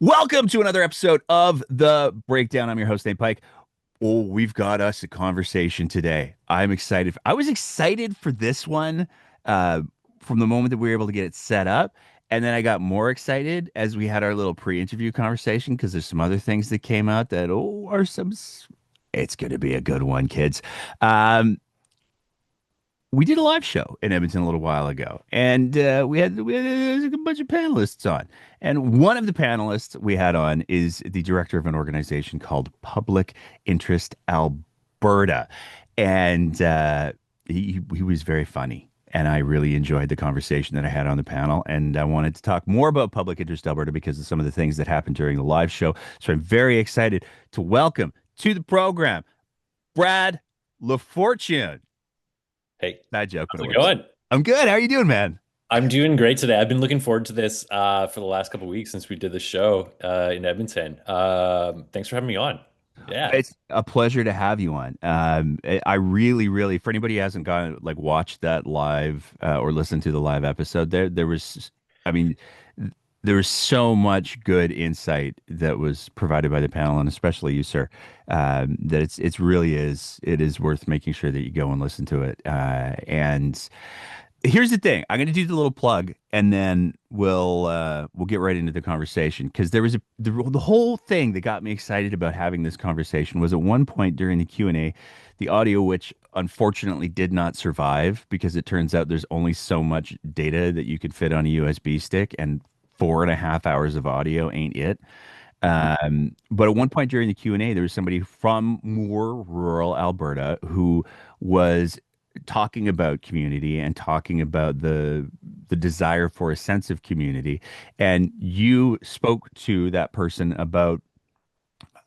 Welcome to another episode of The Breakdown. I'm your host, Nate Pike. Oh, we've got us a conversation today. I'm excited. I was excited for this one uh, from the moment that we were able to get it set up. And then I got more excited as we had our little pre-interview conversation because there's some other things that came out that, it's going to be a good one, kids. Um, we did a live show in Edmonton a little while ago, and we had a bunch of panelists on. And one of the panelists we had on is the director of an organization called Public Interest Alberta, and he was very funny. And I really enjoyed the conversation that I had on the panel. And I wanted to talk more about Public Interest Alberta because of some of the things that happened during the live show. So I'm very excited to welcome to the program Brad Lafortune. Hey, Bad joke, but how's it it works. going? I'm good. How are you doing, man? I'm doing great today. I've been looking forward to this for the last couple of weeks since we did the show in Edmonton. Thanks for having me on. Yeah. It's a pleasure to have you on. I really, really, for anybody who hasn't gone watched that live or listened to the live episode, there was, I mean, there was so much good insight that was provided by the panel, and especially you, sir. That it's really it is worth making sure that you go and listen to it. And here's the thing. I'm going to do the little plug, and then we'll get right into the conversation because there was the whole thing that got me excited about having this conversation was at one point during the Q&A, the audio which unfortunately did not survive because it turns out there's only so much data that you could fit on a USB stick, and 4.5 hours of audio ain't it. But at one point during the Q&A, there was somebody from more rural Alberta who was talking about community and talking about the desire for a sense of community. And you spoke to that person about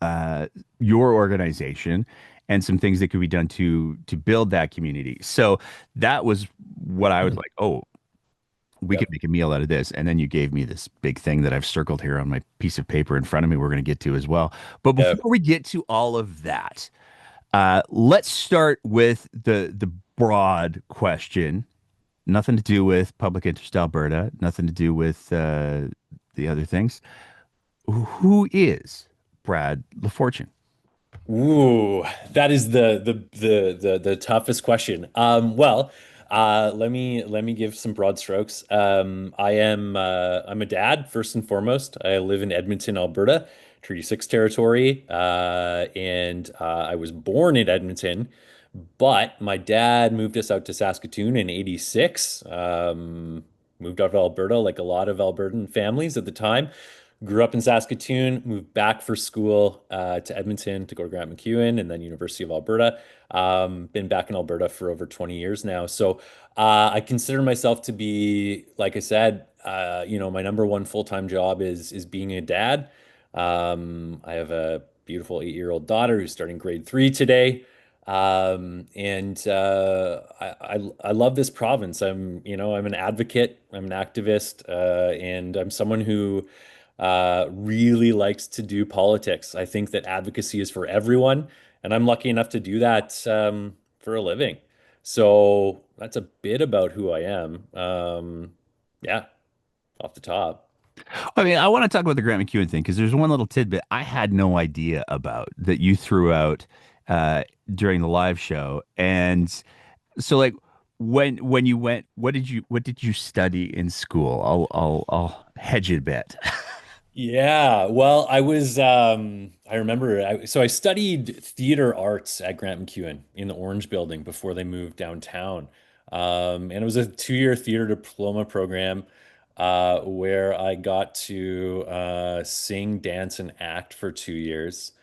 uh, your organization and some things that could be done to build that community. So that was what I was like, oh, we could Yep. make a meal out of this. And then you gave me this big thing that I've circled here on my piece of paper in front of me. We're going to get to as well. But Yep. before we get to all of that, let's start with the broad question. Nothing to do with Public Interest Alberta. Nothing to do with the other things. Who is Brad Lafortune? Ooh, that is the toughest question. Let me give some broad strokes. I'm a dad first and foremost. I live in Edmonton, Alberta, Treaty 6 territory, and I was born in Edmonton, but my dad moved us out to Saskatoon in '86. Moved out of Alberta like a lot of Albertan families at the time. Grew up in Saskatoon, moved back for school to Edmonton to go to Grant MacEwan and then University of Alberta. Been back in Alberta for over 20 years now. So I consider myself to be, like I said, my number one full-time job is being a dad. I have a beautiful 8-year-old daughter who's starting grade 3 today. And I love this province. I'm an advocate, I'm an activist, and I'm someone who really likes to do politics. I think that advocacy is for everyone, and I'm lucky enough to do that for a living. So that's a bit about who I am. Yeah, off the top. I mean, I want to talk about the Grant MacEwan thing because there's one little tidbit I had no idea about that you threw out during the live show. And so, when you went, what did you study in school? I'll hedge it a bit. Yeah, well, I remember, so I studied theater arts at Grant MacEwan in the Orange Building before they moved downtown. And it was a 2-year theater diploma program where I got to sing, dance, and act for 2 years.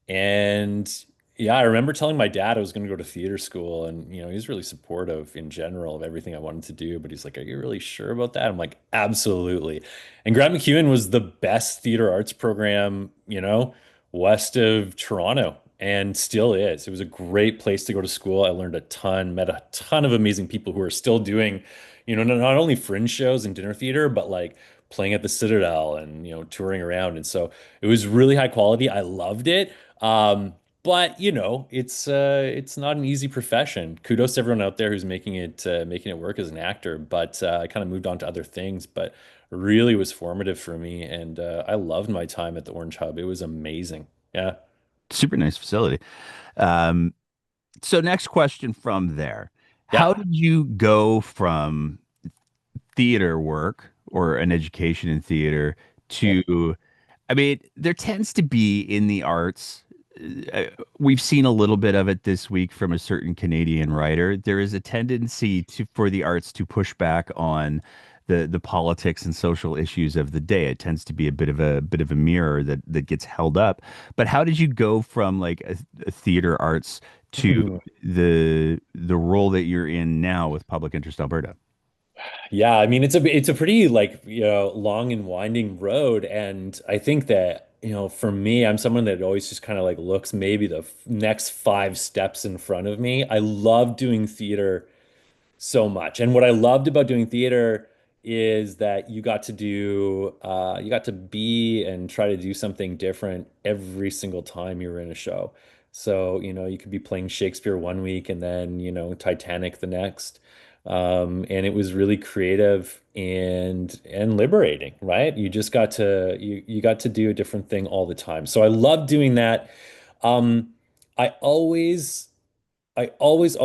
And yeah, I remember telling my dad I was going to go to theater school, and he's really supportive in general of everything I wanted to do. But he's like, "Are you really sure about that?" I'm like, "Absolutely." And Grant MacEwan was the best theater arts program, west of Toronto, and still is. It was a great place to go to school. I learned a ton, met a ton of amazing people who are still doing, not only fringe shows and dinner theater, but like playing at the Citadel and touring around. And so it was really high quality. I loved it. But it's not an easy profession. Kudos to everyone out there who's making it work as an actor. But I kind of moved on to other things, but really was formative for me, and I loved my time at the Orange Hub. It was amazing. Yeah, Super nice facility. Um, so next question from there. How yeah, did you go from theater work or an education in theater yeah. to, I mean, there tends to be in the arts, we've seen a little bit of it this week from a certain Canadian writer. There is a tendency to for the arts to push back on the politics and social issues of the day. It tends to be a bit of a mirror that gets held up. But how did you go from like a theater arts to the role that you're in now with Public Interest Alberta? Yeah, I mean it's a pretty like long and winding road, and I think that for me, I'm someone that always just kind of like looks maybe the next 5 steps in front of me. I love doing theater so much. And what I loved about doing theater is that you got to be and try to do something different every single time you were in a show. So, you could be playing Shakespeare one week and then, Titanic the next. And it was really creative and liberating, right? You got to do a different thing all the time. So I love doing that. Um, I always always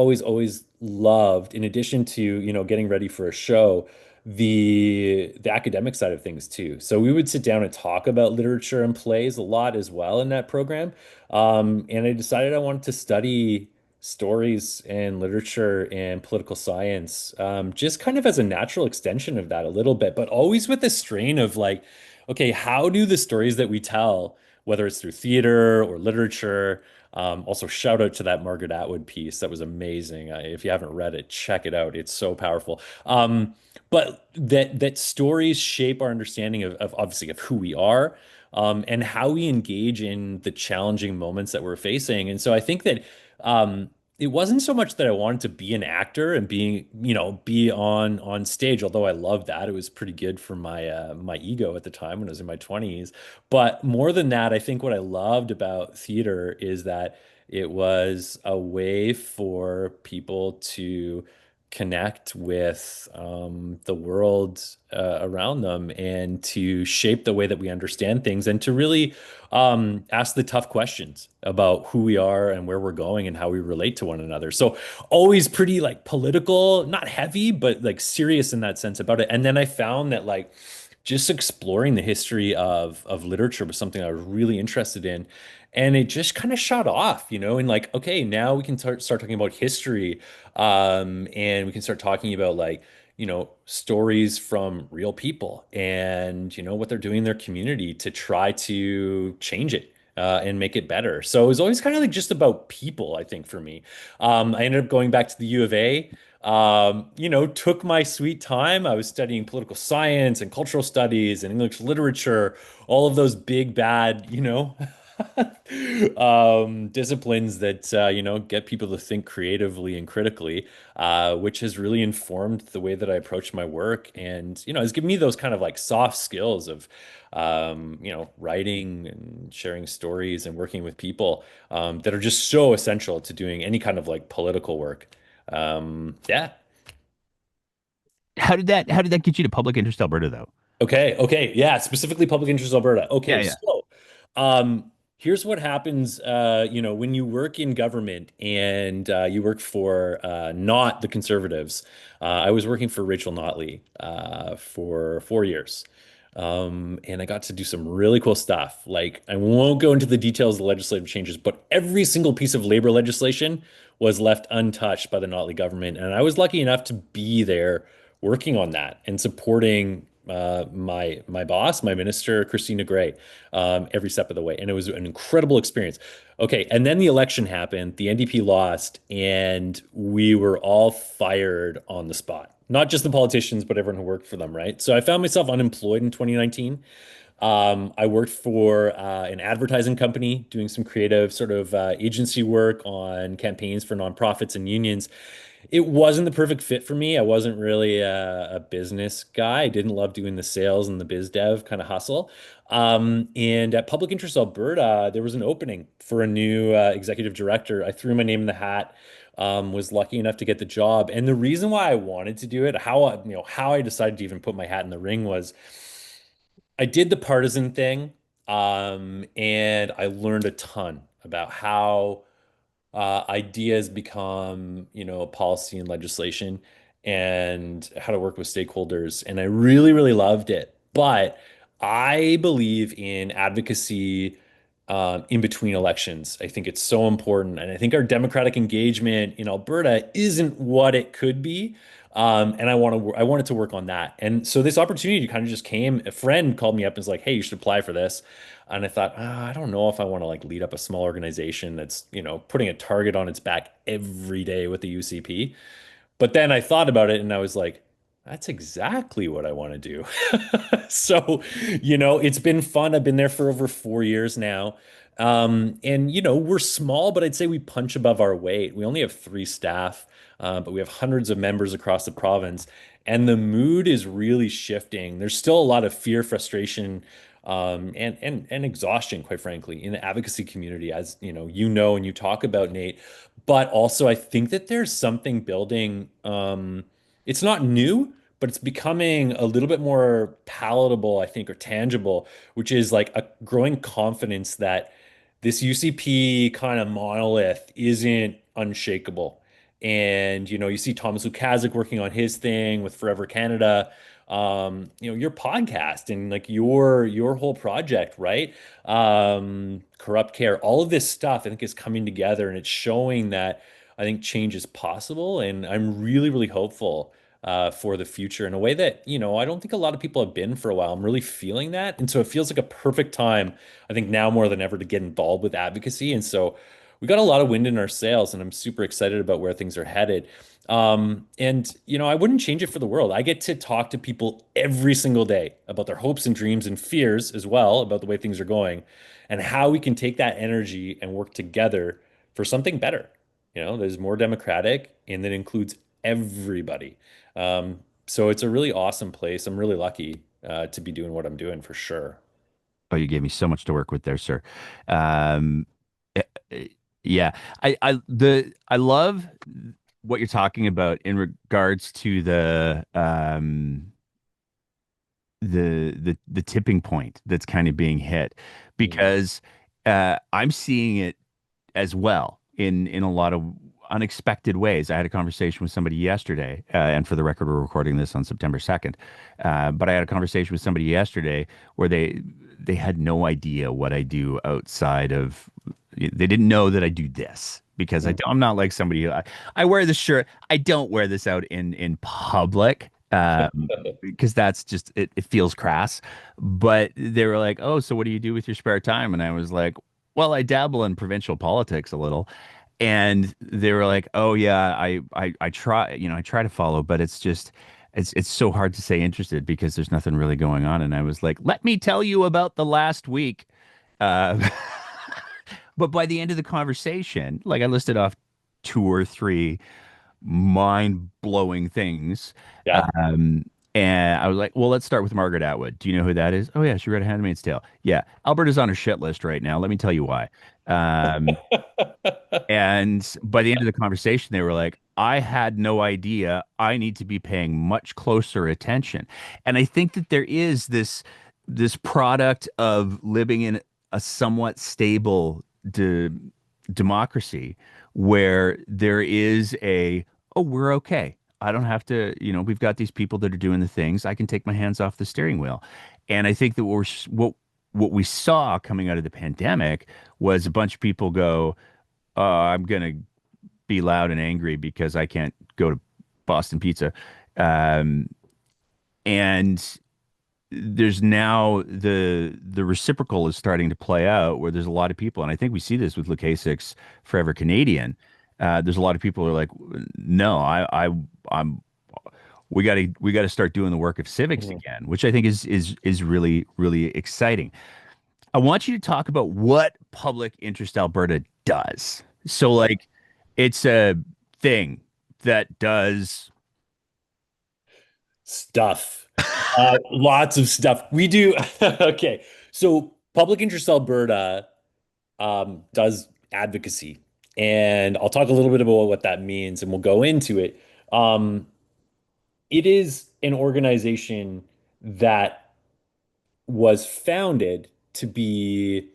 loved, in addition to, getting ready for a show, the academic side of things too. So we would sit down and talk about literature and plays a lot as well in that program. And I decided I wanted to study stories and literature and political science, just kind of as a natural extension of that a little bit, but always with a strain of like, okay, how do the stories that we tell, whether it's through theater or literature, also, shout out to that Margaret Atwood piece. That was amazing. If you haven't read it, check it out. It's so powerful. But that stories shape our understanding of obviously of who we are, and how we engage in the challenging moments that we're facing. And so I think that it wasn't so much that I wanted to be an actor and be on stage, although I loved that. It was pretty good for my ego at the time when I was in my 20s. But more than that, I think what I loved about theater is that it was a way for people to connect with the world around them and to shape the way that we understand things and to really ask the tough questions about who we are and where we're going and how we relate to one another. So always pretty like political, not heavy, but like serious in that sense about it. And then I found that like just exploring the history of literature was something I was really interested in. And it just kind of shot off, and like, okay, now we can start talking about history, and we can start talking about like, stories from real people and, what they're doing in their community to try to change it. And make it better. So it was always kind of like just about people, I think, for me. I ended up going back to the U of A, took my sweet time. I was studying political science and cultural studies and English literature, all of those big, bad, disciplines that, get people to think creatively and critically, which has really informed the way that I approach my work. And, has given me those kind of like soft skills of, writing and sharing stories and working with people, that are just so essential to doing any kind of like political work. Yeah. How did that get you to Public Interest Alberta though? Okay. Okay. Yeah. Specifically, public interest Alberta. Yeah, Okay. yeah. So, here's what happens. When you work in government and you work for not the Conservatives. I was working for Rachel Notley for 4 years. And I got to do some really cool stuff. Like, I won't go into the details of the legislative changes, but every single piece of labor legislation was left untouched by the Notley government. And I was lucky enough to be there working on that and supporting my boss, my minister, Christina Gray, every step of the way. And it was an incredible experience. Okay, and then the election happened, the NDP lost, and we were all fired on the spot. Not just the politicians, but everyone who worked for them, right? So I found myself unemployed in 2019. I worked for an advertising company doing some creative sort of agency work on campaigns for nonprofits and unions. It wasn't the perfect fit for me. I wasn't really a business guy. I didn't love doing the sales and the biz dev kind of hustle. And at Public Interest Alberta, there was an opening for a new executive director. I threw my name in the hat, was lucky enough to get the job. And the reason why I wanted to do it, how I decided to even put my hat in the ring was I did the partisan thing, and I learned a ton about how ideas become, policy and legislation and how to work with stakeholders. And I really, really loved it. But I believe in advocacy in between elections. I think it's so important. And I think our democratic engagement in Alberta isn't what it could be. And I wanted to work on that. And so this opportunity kind of just came. A friend called me up and was like, "Hey, you should apply for this." And I thought, I don't know if I want to like lead up a small organization that's, putting a target on its back every day with the UCP. But then I thought about it and I was like, that's exactly what I want to do. So, it's been fun. I've been there for over 4 years now. And, we're small, but I'd say we punch above our weight. We only have 3 staff, but we have hundreds of members across the province. And the mood is really shifting. There's still a lot of fear, frustration, and exhaustion, quite frankly, in the advocacy community, as and you talk about, Nate. But also, I think that there's something building. It's not new, but it's becoming a little bit more palatable, I think, or tangible, which is like a growing confidence that this UCP kind of monolith isn't unshakable. And you see Thomas Lukazik working on his thing with Forever Canada. Your podcast and like your whole project, right? Corrupt Care, all of this stuff, I think is coming together and it's showing that I think change is possible. And I'm really, really hopeful for the future in a way that, I don't think a lot of people have been for a while. I'm really feeling that. And so it feels like a perfect time, I think now more than ever, to get involved with advocacy. And so we got a lot of wind in our sails, and I'm super excited about where things are headed. And I wouldn't change it for the world. I get to talk to people every single day about their hopes and dreams and fears as well about the way things are going and how we can take that energy and work together for something better. There's more democratic and that includes everybody. So it's a really awesome place. I'm really lucky to be doing what I'm doing for sure. Oh, you gave me so much to work with there, sir. Um, eh, eh, yeah, I love what you're talking about in regards to the tipping point that's kind of being hit Mm. because I'm seeing it as well in a lot of unexpected ways. I had a conversation with somebody yesterday, and for the record, we're recording this on September 2nd. But I had a conversation with somebody yesterday where they had no idea what I do outside of. They didn't know that I do this because Mm. I'm not like somebody who I wear this shirt. I don't wear this out in public. Because that's just it feels crass. But they were like, "Oh, so what do you do with your spare time?" And I was like, well, I dabble in provincial politics a little. And they were like, "Oh yeah, I try, I try to follow, but it's just it's so hard to stay interested because there's nothing really going on." And I was like, "Let me tell you about the last week." Uh, but by the end of the conversation, like I listed off two or three mind-blowing things. Yeah. Um, and I was like, well, let's start with Margaret Atwood. Do you know who that is? Oh, yeah, she wrote A Handmaid's Tale. Yeah, Alberta's on her shit list right now. Let me tell you why. Um, and by the end of the conversation, they were like, I had no idea. I need to be paying much closer attention. And I think that there is this product of living in a somewhat stable democracy where there is oh, we're okay. I don't have to, we've got these people that are doing the things. I can take my hands off the steering wheel. And I think that what we saw coming out of the pandemic was a bunch of people go, I'm gonna be loud and angry because I can't go to Boston Pizza. Um, and there's now the reciprocal is starting to play out where there's a lot of people, and I think we see this with Lukasik's Forever Canadian. There's a lot of people who are like, no, I'm we got to start doing the work of civics Mhm. again, which I think is really really exciting. I want you to talk about what Public Interest Alberta does. So, like, it's a thing that does Stuff. Lots of stuff. We do. Okay. So Public Interest Alberta does advocacy. And I'll talk a little bit about what that means and we'll go into it. Um, it is an organization that was founded to be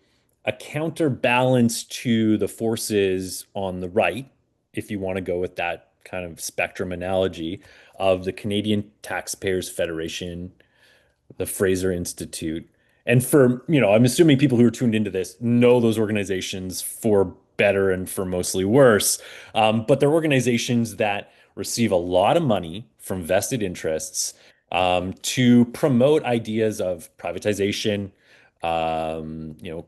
a counterbalance to the forces on the right, if you want to go with that kind of spectrum analogy of the Canadian Taxpayers Federation, the Fraser Institute. And for, I'm assuming people who are tuned into this know those organizations for better and for mostly worse. But they're organizations that receive a lot of money from vested interests to promote ideas of privatization,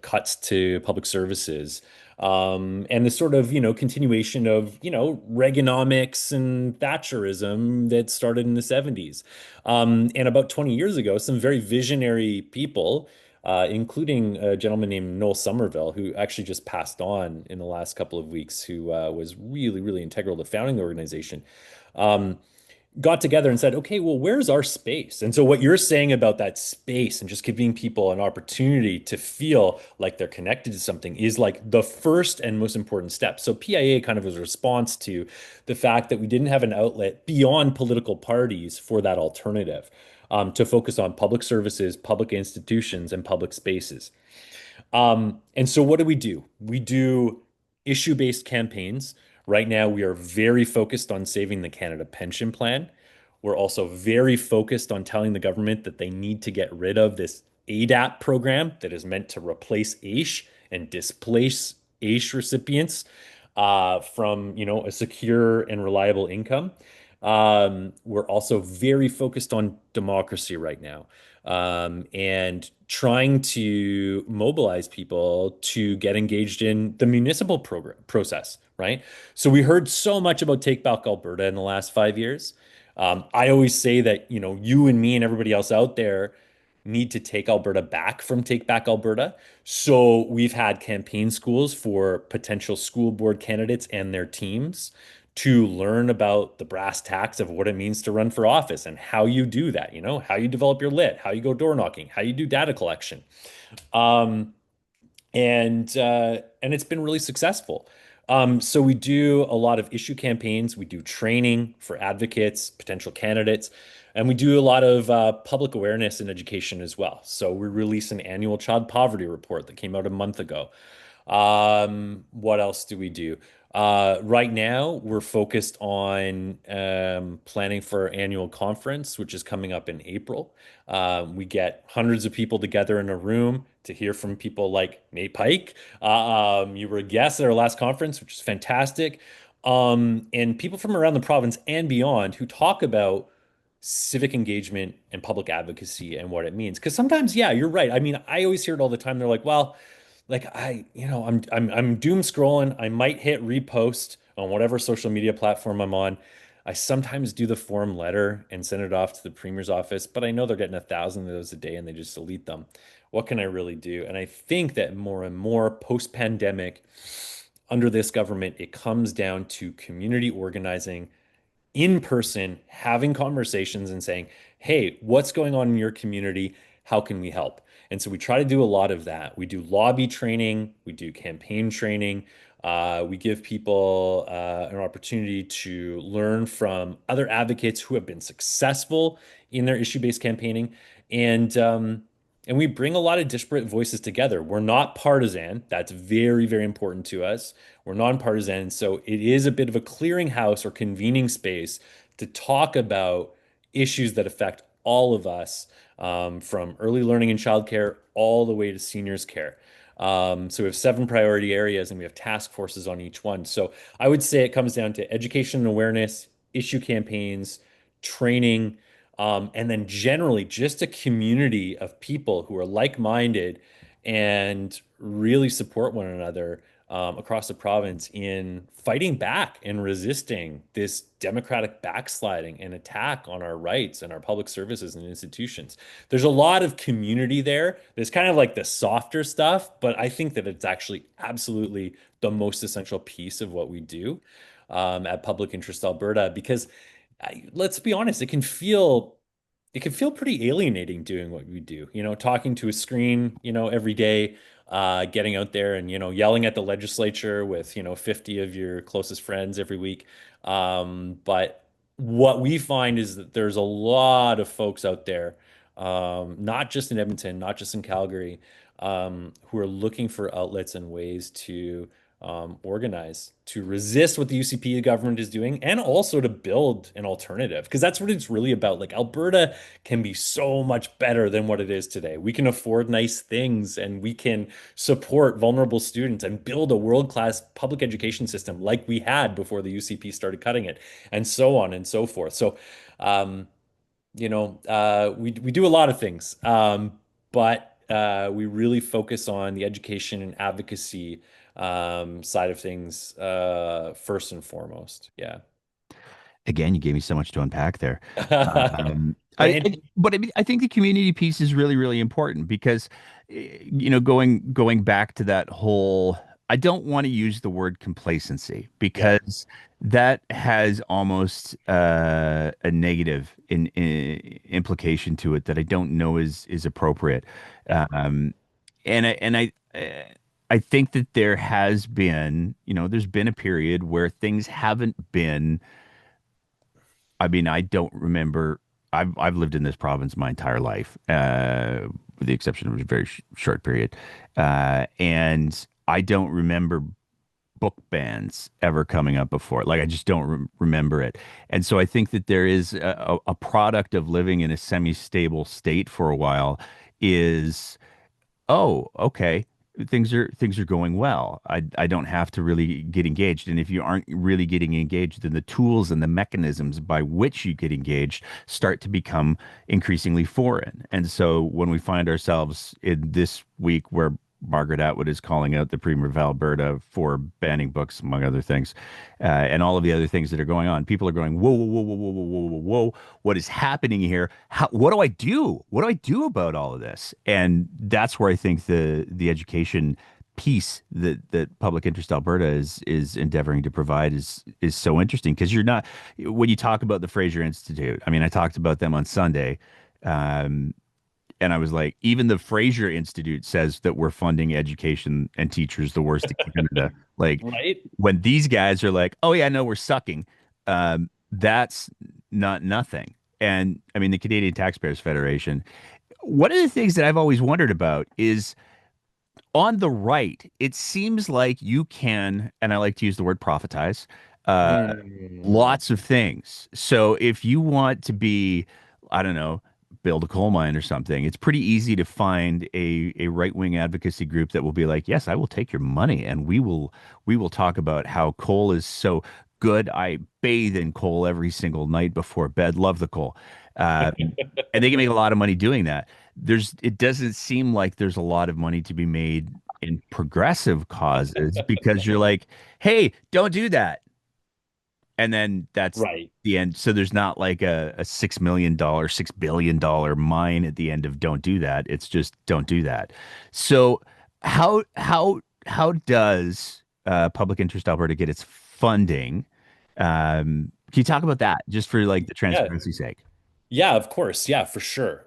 cuts to public services, and the sort of, continuation of, Reaganomics and Thatcherism that started in the 70s. And about 20 years ago, some very visionary people, including a gentleman named Noel Somerville, who actually just passed on in the last couple of weeks, who was really, really integral to founding the organization. Um, got together and said, okay, well, where's our space? And so, what you're saying about that space and just giving people an opportunity to feel like they're connected to something is like the first and most important step. So, PIA kind of was a response to the fact that we didn't have an outlet beyond political parties for that alternative, to focus on public services, public institutions, and public spaces. And so what do? We do issue-based campaigns. Right now, we are very focused on saving the Canada Pension Plan. We're also very focused on telling the government that they need to get rid of this ADAP program that is meant to replace AISH and displace AISH recipients from, a secure and reliable income. We're also very focused on democracy right now, and trying to mobilize people to get engaged in the municipal program process, right? So we heard so much about Take Back Alberta in the last 5 years. I always say that, you and me and everybody else out there need to take Alberta back from Take Back Alberta. So we've had campaign schools for potential school board candidates and their teams to learn about the brass tacks of what it means to run for office and how you do that, how you develop your lit, how you go door knocking, how you do data collection. Um, and it's been really successful. So we do a lot of issue campaigns. We do training for advocates, potential candidates, and we do a lot of public awareness and education as well. So we released an annual child poverty report that came out a month ago. What else do we do? Right now, we're focused on planning for our annual conference, which is coming up in April. We get hundreds of people together in a room to hear from people like Nate Pike. You were a guest at our last conference, which is fantastic. And people from around the province and beyond who talk about civic engagement and public advocacy and what it means. Because sometimes, yeah, you're right. I mean, I always hear it all the time. They're like, well, like I'm doom scrolling. I might hit repost on whatever social media platform I'm on. I sometimes do the form letter and send it off to the premier's office, but I know they're getting 1,000 of those a day and they just delete them. What can I really do? And I think that more and more post-pandemic, under this government, it comes down to community organizing, in person, having conversations and saying, hey, what's going on in your community? How can we help? And so we try to do a lot of that. We do lobby training, we do campaign training. We give people an opportunity to learn from other advocates who have been successful in their issue-based campaigning. And we bring a lot of disparate voices together. We're not partisan. That's very, very important to us. We're nonpartisan. So it is a bit of a clearinghouse or convening space to talk about issues that affect all of us, from early learning and childcare all the way to seniors care. So we have 7 priority areas and we have task forces on each one. So I would say it comes down to education and awareness, issue campaigns, training, and then generally just a community of people who are like-minded and really support one another across the province in fighting back and resisting this democratic backsliding and attack on our rights and our public services and institutions. There's a lot of community there. There's kind of like the softer stuff, but I think that it's actually absolutely the most essential piece of what we do. at Public Interest Alberta because let's be honest, it can feel pretty alienating doing what we do. Talking to a screen, every day, getting out there and yelling at the legislature with 50 of your closest friends every week. But what we find is that there's a lot of folks out there, not just in Edmonton, not just in Calgary, who are looking for outlets and ways to organize to resist what the UCP government is doing and also to build an alternative because that's what it's really about. Like Alberta can be so much better than what it is today. We can afford nice things and we can support vulnerable students and build a world-class public education system like we had before the UCP started cutting it, and so on and so forth. So, um, we do a lot of things, but we really focus on the education and advocacy side of things first and foremost. Yeah. Again, you gave me so much to unpack there. And But I mean, I think the community piece is really, really important because, going back to that whole, I don't want to use the word complacency yeah, because that has almost a negative implication to it that I don't know is appropriate. yeah. Um, and I think that there has been, there's been a period where things haven't been. I mean, I don't remember. I've lived in this province my entire life, with the exception of a very short period, and I don't remember book bans ever coming up before. Like I just don't remember it, and so I think that there is a product of living in a semi-stable state for a while is oh, okay. Things are going well. I don't have to really get engaged. And if you aren't really getting engaged, then the tools and the mechanisms by which you get engaged start to become increasingly foreign. And so when we find ourselves in this week where Margaret Atwood is calling out the Premier of Alberta for banning books, among other things, and all of the other things that are going on. People are going, whoa, whoa, whoa, whoa, whoa, whoa, whoa, whoa, whoa. What is happening here? What do I do? What do I do about all of this? And that's where I think the education piece that Public Interest Alberta is endeavoring to provide is so interesting because you're not when you talk about the Fraser Institute. I mean, I talked about them on Sunday. Um, and I was like, even the Fraser Institute says that we're funding education and teachers the worst in Canada. Like, Right? when these guys are like, "Oh yeah, no, we're sucking," that's not nothing. And I mean, the Canadian Taxpayers Federation. One of the things that I've always wondered about is on the right, it seems like you can, and I like to use the word profitize, uh, Mm, lots of things. So if you want to be, I don't know, build a coal mine or something, it's pretty easy to find a right-wing advocacy group that will be like, yes, I will take your money and we will talk about how coal is so good. I bathe in coal every single night before bed. Love the coal. And they can make a lot of money doing that. It doesn't seem like there's a lot of money to be made in progressive causes because you're like, hey, don't do that. And then that's right. the end. So there's not like a $6 million, $6 billion mine at the end of don't do that. It's just don't do that. So how does Public Interest Alberta get its funding? Can you talk about that just for like the Yeah. transparency's sake? Yeah, of course. Yeah, for sure.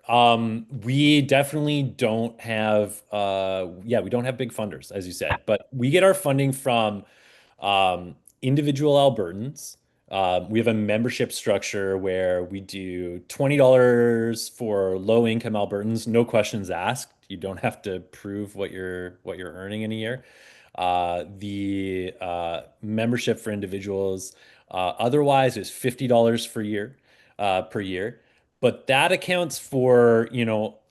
We definitely don't have we don't have big funders, as you said, but we get our funding from individual Albertans. We have a membership structure where we do $20 for low income Albertans, no questions asked. You don't have to prove what you're earning in a year. The membership for individuals otherwise is $50 per year, but that accounts for,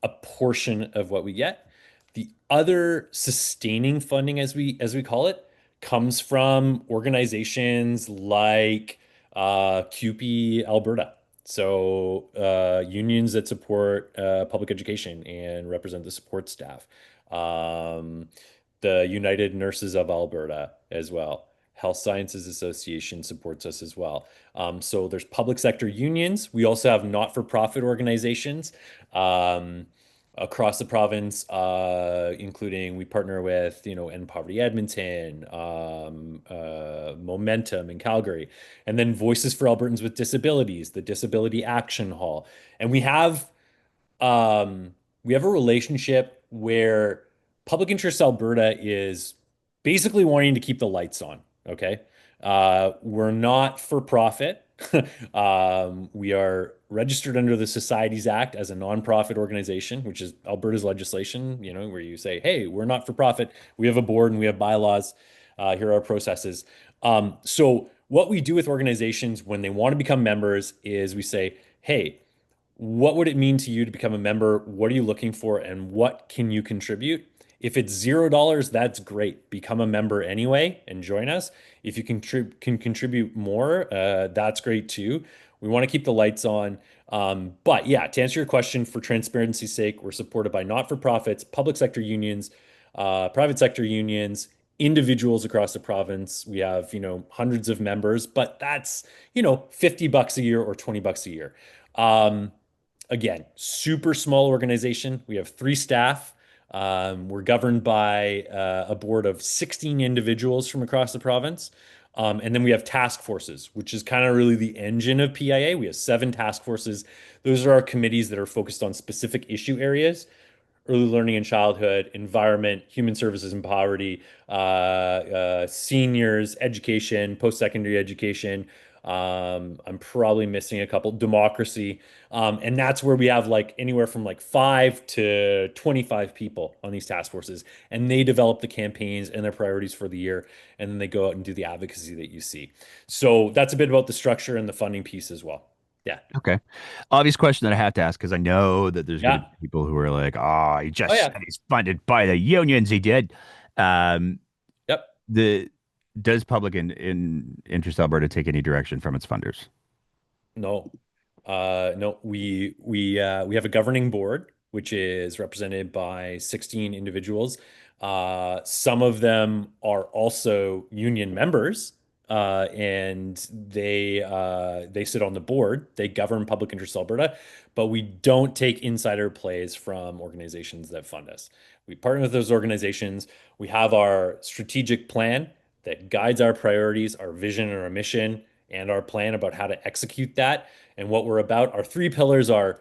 a portion of what we get. The other sustaining funding, as we call it, comes from organizations like CUPE Alberta. So unions that support public education and represent the support staff. Um, the United Nurses of Alberta as well. Health Sciences Association supports us as well. So there's public sector unions. We also have not-for-profit organizations. Um, across the province, including we partner with, End Poverty Edmonton, Momentum in Calgary, and then Voices for Albertans with Disabilities, the Disability Action Hall. And um, we have a relationship where Public Interest Alberta is basically wanting to keep the lights on. Okay. We're not for profit. We are registered under the Societies Act as a nonprofit organization, which is Alberta's legislation, where you say, hey, we're not for profit. We have a board and we have bylaws. Here are our processes. So, what we do with organizations when they want to become members is we say, hey, what would it mean to you to become a member? What are you looking for, and what can you contribute? If it's $0, that's great. Become a member anyway and join us. If you can contribute more, that's great too. We want to keep the lights on. But yeah, to answer your question, for transparency's sake, we're supported by not-for-profits, public sector unions, private sector unions, individuals across the province. We have, hundreds of members, but that's, $50 a year or $20 a year. Um, Again, super small organization. We have 3 staff. We're governed by a board of 16 individuals from across the province. And then we have task forces, which is kind of really the engine of PIA. We have 7 task forces. Those are our committees that are focused on specific issue areas: early learning in childhood, environment, human services and poverty, seniors, education, post-secondary education. I'm probably missing a couple, democracy. And that's where we have like anywhere from like 5 to 25 people on these task forces. And they develop the campaigns and their priorities for the year. And then they go out and do the advocacy that you see. So that's a bit about the structure and the funding piece as well. Yeah. Okay. Obvious question that I have to ask because I know that there's going to Yeah. be people who are like, "Oh, he Oh, just yeah. said he's funded by the unions." He did. Um, Yep. the does Public in Interest Alberta take any direction from its funders? No. No, we have a governing board which is represented by 16 individuals. Some of them are also union members, and they sit on the board. They govern Public Interest Alberta, but we don't take insider plays from organizations that fund us. We partner with those organizations. We have our strategic plan that guides our priorities, our vision and our mission, and our plan about how to execute that. And what we're about, our 3 pillars are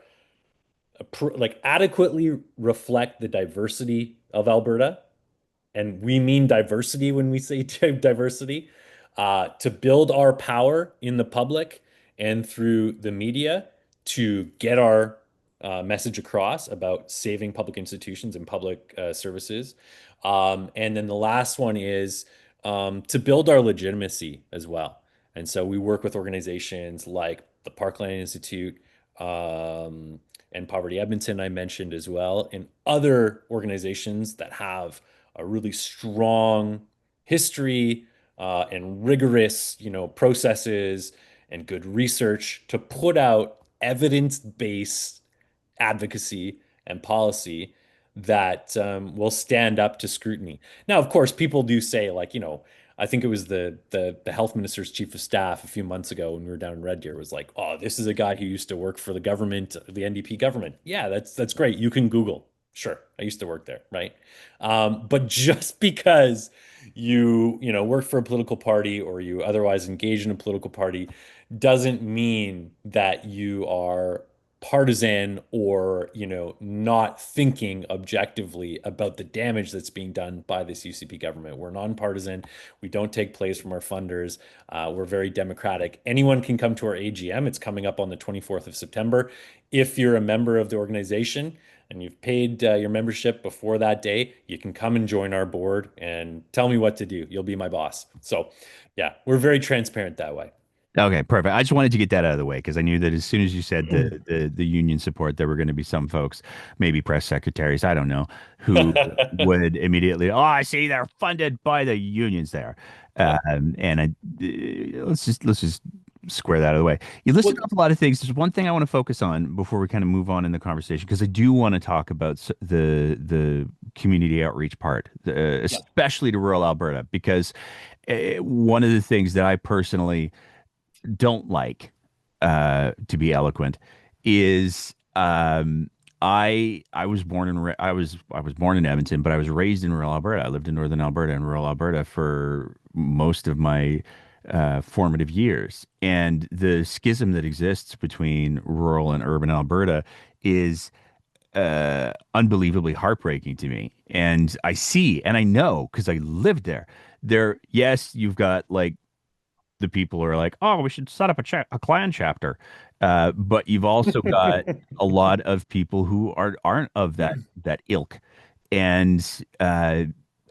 like adequately reflect the diversity of Alberta, and we mean diversity when we say diversity, to build our power in the public and through the media to get our message across about saving public institutions and public services. And then the last one is to build our legitimacy as well. And so we work with organizations like the Parkland Institute, and Poverty Edmonton, I mentioned as well, and other organizations that have a really strong history, and rigorous, processes and good research to put out evidence-based advocacy and policy that will stand up to scrutiny. Now, of course, people do say, like, I think it was the health minister's chief of staff a few months ago when we were down in Red Deer was like, "Oh, this is a guy who used to work for the government, the NDP government." Yeah, that's great. You can Google. Sure, I used to work there, right? But just because you work for a political party or you otherwise engage in a political party doesn't mean that you are partisan or not thinking objectively about the damage that's being done by this UCP government. We're nonpartisan. We don't take plays from our funders. We're very democratic. Anyone can come to our AGM. It's coming up on the 24th of September. If you're a member of the organization and you've paid your membership before that day, you can come and join our board and tell me what to do. You'll be my boss. So yeah, we're very transparent that way. Okay, perfect. I just wanted to get that out of the way because I knew that as soon as you said the union support, there were going to be some folks, maybe press secretaries, I don't know, who would immediately, oh, I see they're funded by the unions there, Yeah. and let's just square that out of the way. You listed Well, off a lot of things. There's one thing I want to focus on before we kind of move on in the conversation because I do want to talk about the community outreach part, yeah. especially to rural Alberta, because one of the things that I personally don't like, to be eloquent, is I was born in I was born in Edmonton, but I was raised in rural Alberta. I lived in northern Alberta and rural Alberta for most of my formative years. And the schism that exists between rural and urban Alberta is unbelievably heartbreaking to me. And I see and I know because I lived there. There, yes, you've got like the people who are like, oh, we should set up a clan chapter. But you've also got a lot of people who aren't of that ilk, and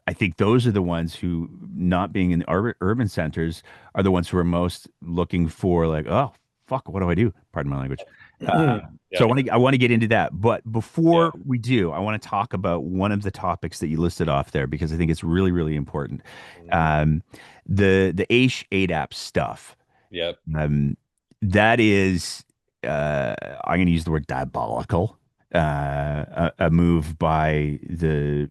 I think those are the ones who, not being in the urban centers, are the ones who are most looking for like, oh, fuck, what do I do? Pardon my language. So Yeah. I want to get into that, but Yeah. before we do, I want to talk about one of the topics that you listed off there because I think it's really, really important. Mm. Um, the AISH ADAP stuff. Yep. Um, that is, I'm going to use the word diabolical. A move by the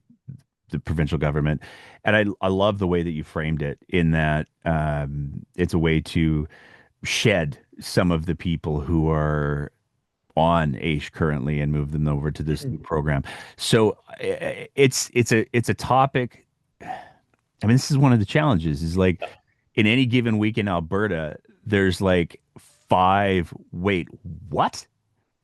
provincial government, and I love the way that you framed it in that it's a way to shed some of the people who are on AISH currently and move them over to this new program. So it's a topic. I mean, this is one of the challenges is like in any given week in Alberta, there's like five, wait, what?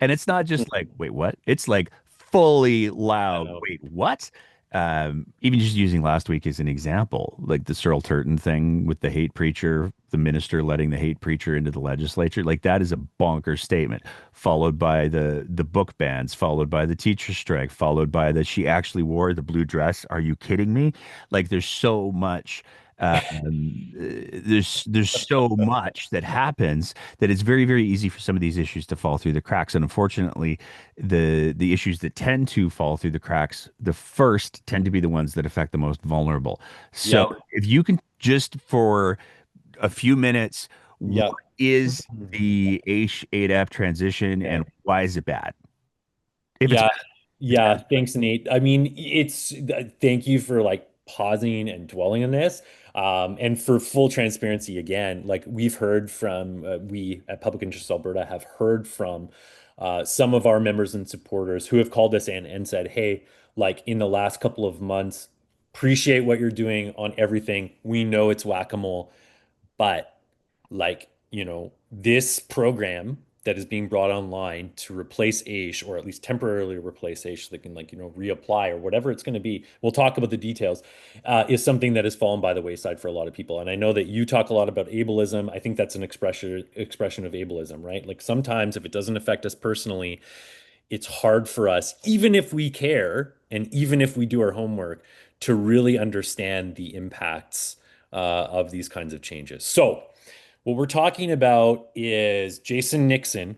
And it's not just like, wait, what? It's like fully I loud, know. wait, what? Even just using last week as an example, like the Searle Turton thing with the hate preacher, the minister letting the hate preacher into the legislature, like that is a bonker statement, followed by the book bans, followed by the teacher strike, followed by the she actually wore the blue dress. Are you kidding me? Like there's so much there's so much that happens that it's very, very easy for some of these issues to fall through the cracks. And unfortunately, the issues that tend to fall through the cracks, the first tend to be the ones that affect the most vulnerable. So Yep. if you can just for a few minutes, what Yep. is the H8F transition and Okay. why is it bad? If it's Yeah. bad, it's Yeah. bad. Thanks, Nate. I mean, thank you for like pausing and dwelling on this. And for full transparency, again, like we've heard from, we at Public Interest Alberta have heard from some of our members and supporters who have called us in and said, hey, like in the last couple of months, appreciate what you're doing on everything. We know it's whack-a-mole. But like, this program that is being brought online to replace AISH or at least temporarily replace AISH so they can like, reapply or whatever it's going to be. We'll talk about the details, is something that has fallen by the wayside for a lot of people. And I know that you talk a lot about ableism. I think that's an expression of ableism, right? Like sometimes if it doesn't affect us personally, it's hard for us, even if we care and even if we do our homework, to really understand the impacts of these kinds of changes. So, what we're talking about is Jason Nixon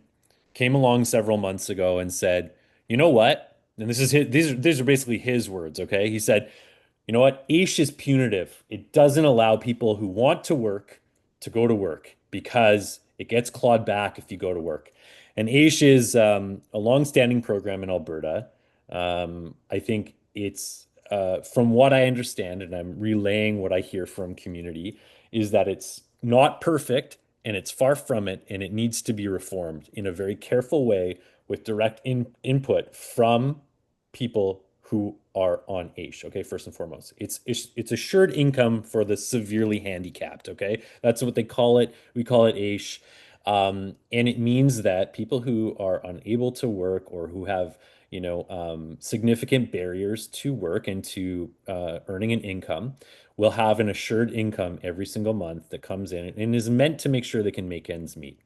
came along several months ago and said, you know what? And this is these are basically his words, okay? He said, you know what? AISH is punitive. It doesn't allow people who want to work to go to work because it gets clawed back if you go to work. And AISH is a long-standing program in Alberta. I think it's, from what I understand, and I'm relaying what I hear from community, is that it's not perfect and it's far from it, and it needs to be reformed in a very careful way with direct input from people who are on AISH. Okay, first and foremost, it's assured income for the severely handicapped. Okay, that's what they call it. We call it AISH, and it means that people who are unable to work or who have significant barriers to work and to earning an income will have an assured income every single month that comes in and is meant to make sure they can make ends meet.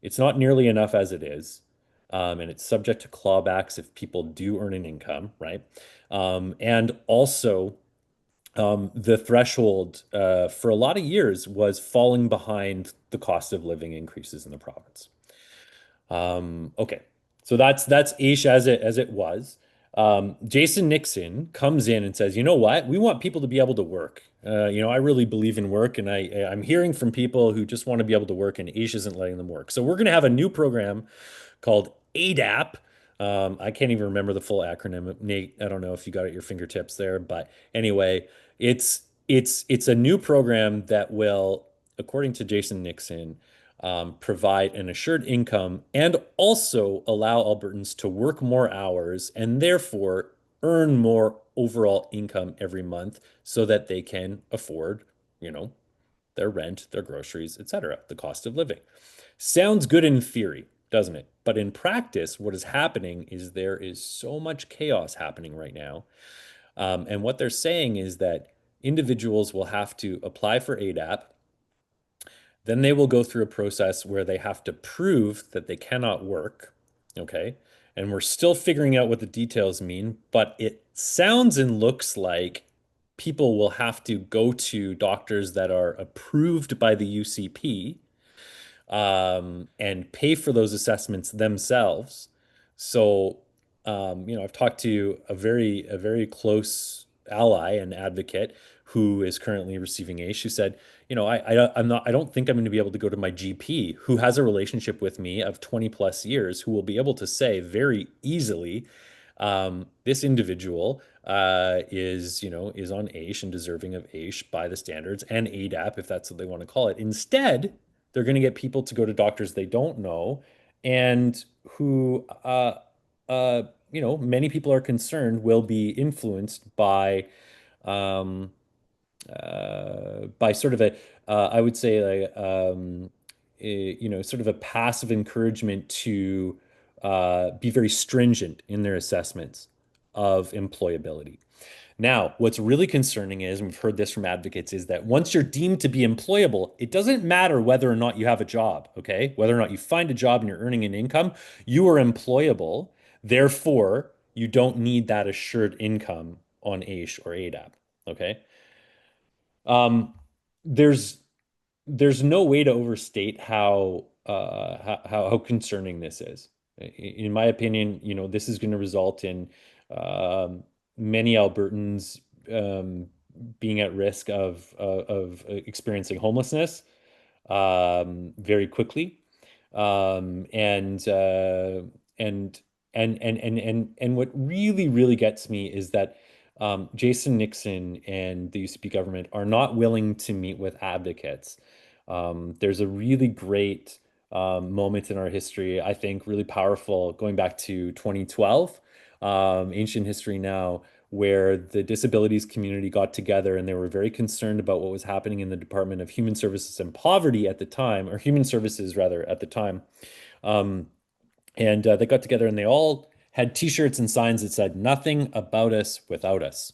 It's not nearly enough as it is. And it's subject to clawbacks if people do earn an income, right? And also, the threshold for a lot of years was falling behind the cost of living increases in the province. Okay, so that's Ish as it was. Jason Nixon comes in and says, "You know what? We want people to be able to work. I really believe in work, and I'm hearing from people who just want to be able to work, and Ish isn't letting them work. So we're going to have a new program called ADAP. I can't even remember the full acronym. Nate, I don't know if you got it at your fingertips there, but anyway, it's a new program that will, according to Jason Nixon, provide an assured income, and also allow Albertans to work more hours and therefore earn more overall income every month so that they can afford, you know, their rent, their groceries, etc., the cost of living. Sounds good in theory, doesn't it? But in practice, what is happening is there is so much chaos happening right now. And what they're saying is that individuals will have to apply for ADAP. Then they will go through a process where they have to prove that they cannot work. Okay. And we're still figuring out what the details mean, but it sounds and looks like people will have to go to doctors that are approved by the UCP, and pay for those assessments themselves. So, I've talked to a very close ally and advocate who is currently receiving AISH, who said, I don't think I'm going to be able to go to my GP, who has a relationship with me of 20 plus years, who will be able to say very easily, this individual is on AISH and deserving of AISH by the standards and ADAP, if that's what they want to call it. Instead, they're going to get people to go to doctors they don't know and who, many people are concerned will be influenced um, by sort of I would say, sort of a passive encouragement to be very stringent in their assessments of employability. Now, what's really concerning is, and we've heard this from advocates, is that once you're deemed to be employable, it doesn't matter whether or not you have a job, okay? Whether or not you find a job and you're earning an income, you are employable. Therefore, you don't need that assured income on AISH or ADAP, okay? Um, there's there's no way to overstate how concerning this is. In my opinion, this is going to result in many Albertans being at risk of experiencing homelessness very quickly. And and what really gets me is that Jason Nixon and the UCP government are not willing to meet with advocates. There's a really great moment in our history, I think, really powerful, going back to 2012, ancient history now, where the disabilities community got together and they were very concerned about what was happening in the Department of Human Services and Poverty at the time, or Human Services rather, at the time. Um, and they got together and they all had T-shirts and signs that said, "Nothing about us without us,"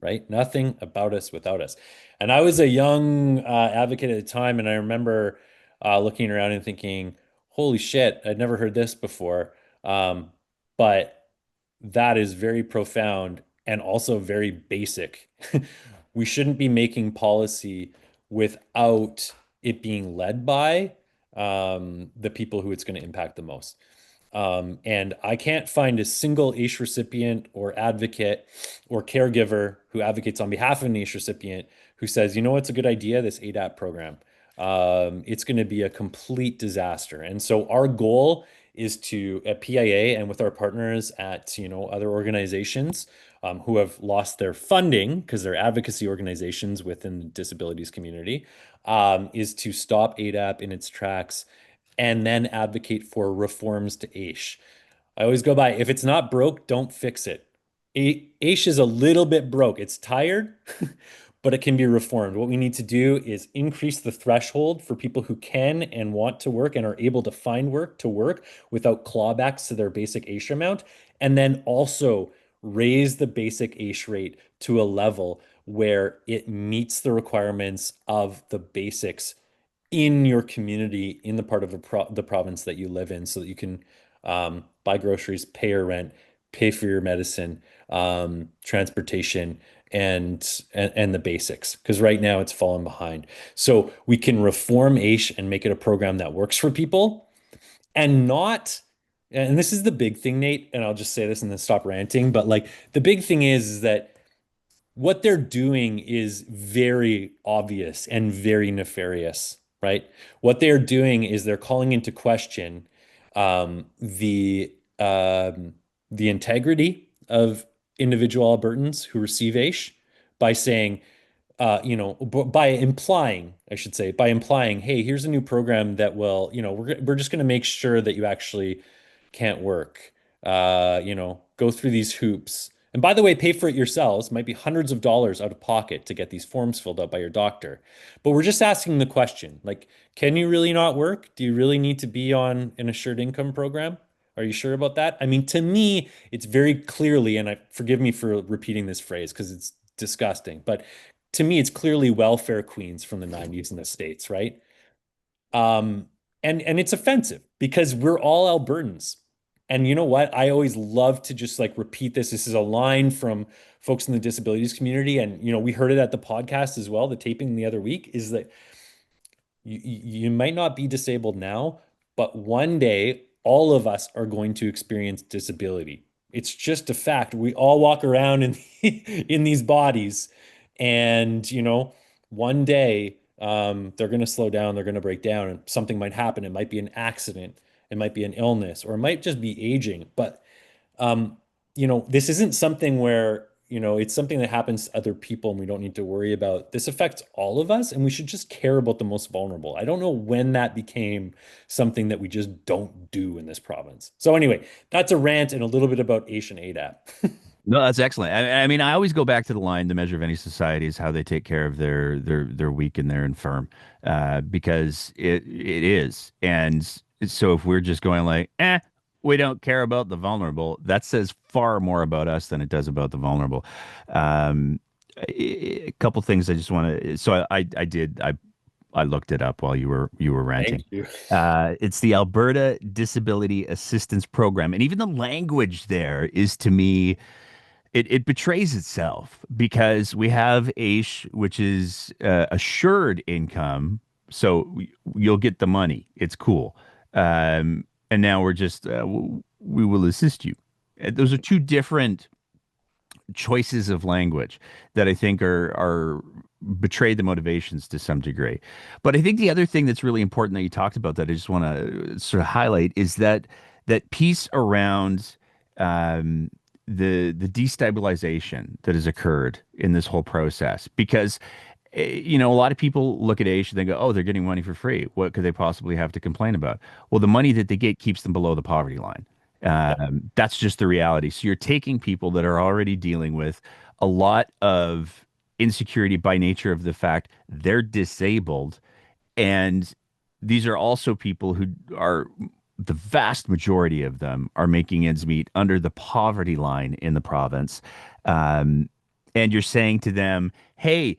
right? Nothing about us without us. And I was a young advocate at the time, and I remember looking around and thinking, "Holy shit, I'd never heard this before." But that is very profound and also very basic. We shouldn't be making policy without it being led by the people who it's going to impact the most. And I can't find a single AISH recipient or advocate or caregiver who advocates on behalf of an AISH recipient who says, you know what's a good idea? This ADAP program. It's going to be a complete disaster. And so our goal is to, at PIA and with our partners at, other organizations who have lost their funding because they're advocacy organizations within the disabilities community, is to stop ADAP in its tracks and then advocate for reforms to AISH. I always go by, if it's not broke, don't fix it. AISH is a little bit broke. It's tired, but it can be reformed. What we need to do is increase the threshold for people who can and want to work and are able to find work to work without clawbacks to their basic AISH amount, and then also raise the basic AISH rate to a level where it meets the requirements of the basics in your community, in the part of the province that you live in, so that you can buy groceries, pay your rent, pay for your medicine, transportation, and the basics. Because right now it's fallen behind. So we can reform AISH and make it a program that works for people, and not. And this is the big thing, Nate. And I'll just say this and then stop ranting. But like the big thing is that what they're doing is very obvious and very nefarious, right? What they're doing is they're calling into question um, the um, the integrity of individual Albertans who receive AISH by saying, by implying, I should say, by implying, hey, here's a new program that will, we're just going to make sure that you actually can't work, go through these hoops. And by the way, pay for it yourselves. Might be hundreds of dollars out of pocket to get these forms filled out by your doctor. But we're just asking the question, like, can you really not work? Do you really need to be on an assured income program? Are you sure about that? I mean, to me, it's very clearly, and forgive me for repeating this phrase because it's disgusting, but to me, it's clearly welfare queens from the 90s in the States, right? Um, and it's offensive because we're all Albertans. And you know what? I always love to just like repeat this. This is a line from folks in the disabilities community. And, we heard it at the podcast as well, the taping the other week, is that you might not be disabled now, but one day all of us are going to experience disability. It's just a fact. We all walk around in in these bodies, and one day they're going to slow down, they're going to break down, and something might happen. It might be an accident, it might be an illness, or it might just be aging. But um, this isn't something where, it's something that happens to other people and we don't need to worry about. This affects all of us and we should just care about the most vulnerable. I don't know when that became something that we just don't do in this province. So anyway, that's a rant and a little bit about Asian ADAP. No, that's excellent. I mean, I always go back to the line: the measure of any society is how they take care of their weak and their infirm, because it is. And so, if we're just going like, we don't care about the vulnerable, that says far more about us than it does about the vulnerable. Um, a couple things I just want to. So I looked it up while you were Thank ranting. you. It's the Alberta Disability Assistance Program, and even the language there is to me it betrays itself because we have AISH, which is assured income, so you'll get the money. It's cool, and now we're just we will assist you. Those are two different choices of language that I think are betray the motivations to some degree. But I think the other thing that's really important that you talked about that I just want to sort of highlight is that piece around um, the destabilization that has occurred in this whole process because a lot of people look at Asia and they go, oh, they're getting money for free. What could they possibly have to complain about? Well, the money that they get keeps them below the poverty line. Yeah. That's just the reality. So you're taking people that are already dealing with a lot of insecurity by nature of the fact they're disabled. And these are also people who are, the vast majority of them are making ends meet under the poverty line in the province. Um, and you're saying to them, hey,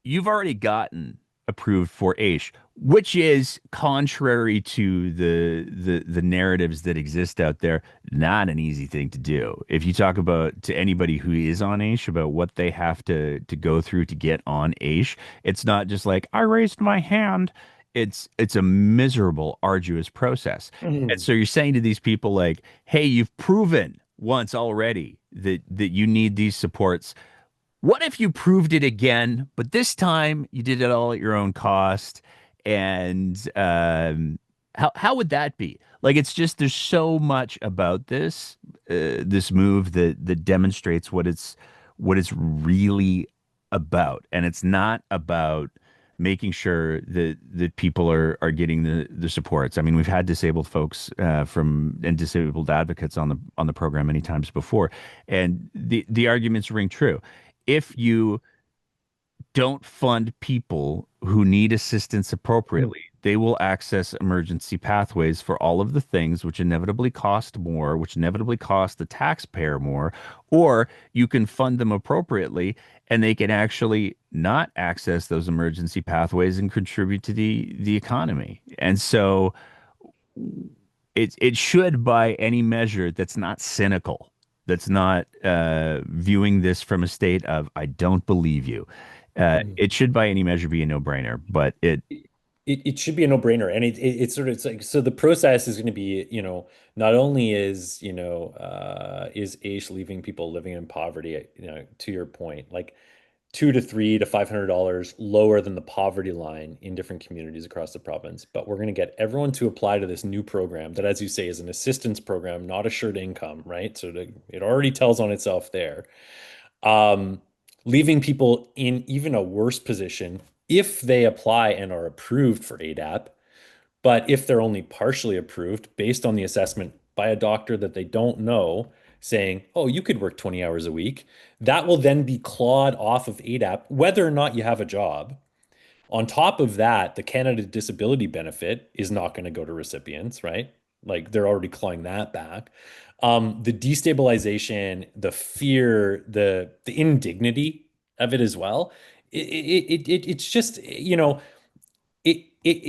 you've already gotten approved for AISH, which is contrary to the narratives that exist out there, not an easy thing to do. If you talk about to anybody who is on AISH about what they have to go through to get on AISH, it's not just like I raised my hand. It's a miserable, arduous process. And Mhm. so you're saying to these people like, "Hey, you've proven once already that you need these supports. What if you proved it again, but this time you did it all at your own cost? And how would that be? Like, it's just there's so much about this move that demonstrates what it's really about, and it's not about making sure that people are getting the supports. I mean, we've had disabled folks from and disabled advocates on the program many times before, and the arguments ring true if you don't fund people who need assistance appropriately, they will access emergency pathways for all of the things which inevitably cost more, which inevitably cost the taxpayer more, or you can fund them appropriately and they can actually not access those emergency pathways and contribute to the economy. And so it should by any measure that's not cynical, that's not viewing this from a state of I don't believe you. Mhm. It should by any measure be a no-brainer, but It should be a no-brainer, and it's sort of, it's like, so the process is going to be, not only is AISH leaving people living in poverty, to your point, like $200 to $300 to $500 lower than the poverty line in different communities across the province, but we're going to get everyone to apply to this new program that, as you say, is an assistance program, not assured income, right? So it already tells on itself there. Um, leaving people in even a worse position if they apply and are approved for ADAP. But if they're only partially approved based on the assessment by a doctor that they don't know, saying, oh, you could work 20 hours a week, that will then be clawed off of ADAP, whether or not you have a job. On top of that, the Canada Disability Benefit is not going to go to recipients, right? Like they're already clawing that back. The destabilization, the fear, the indignity of it as well. It's just, it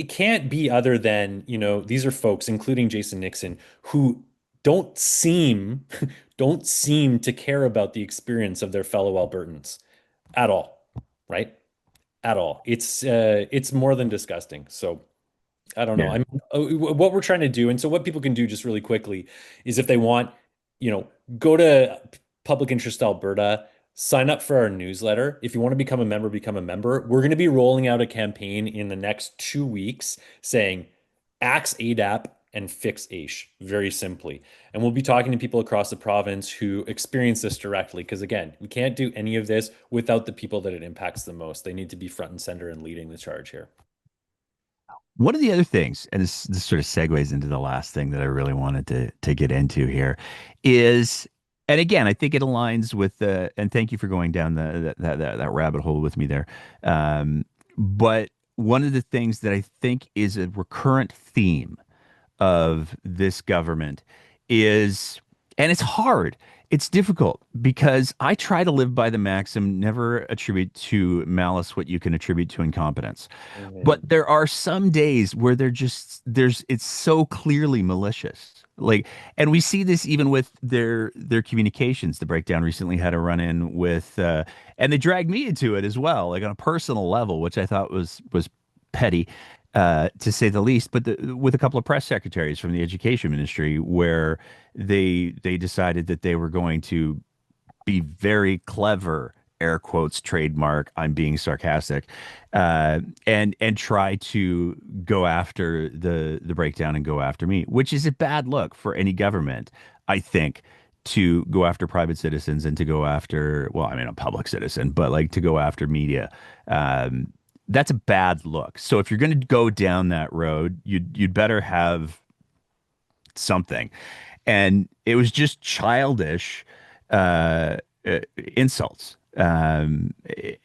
can't be other than, these are folks, including Jason Nixon, who don't seem don't seem to care about the experience of their fellow Albertans at all, right? At all. It's more than disgusting. So I don't know. Yeah. I mean, what we're trying to do, and so what people can do just really quickly is if they want, go to Public Interest Alberta, sign up for our newsletter. If you want to become a member, become a member. We're going to be rolling out a campaign in the next 2 weeks saying axe ADAP and fix AISH, very simply. And we'll be talking to people across the province who experience this directly. Because again, we can't do any of this without the people that it impacts the most. They need to be front and center and leading the charge here. One of the other things, and this sort of segues into the last thing that I really wanted to get into here, is, and again, I think it aligns with the, and thank you for going down that rabbit hole with me there. But one of the things that I think is a recurrent theme of this government is, and it's hard. It's difficult because I try to live by the maxim, never attribute to malice what you can attribute to incompetence. But Mhm. there are some days where it's so clearly malicious. Like, and we see this even with their communications. The breakdown recently had a run-in with, and they dragged me into it as well, like on a personal level, which I thought was petty, to say the least. But with a couple of press secretaries from the education ministry, where they decided that they were going to be very clever, air quotes, trademark, I'm being sarcastic, and try to go after the breakdown and go after me, which is a bad look for any government, I think, to go after private citizens and to go after, well, I mean, a public citizen, but like to go after media. That's a bad look. So if you're going to go down that road, you'd better have something. And it was just childish insults. And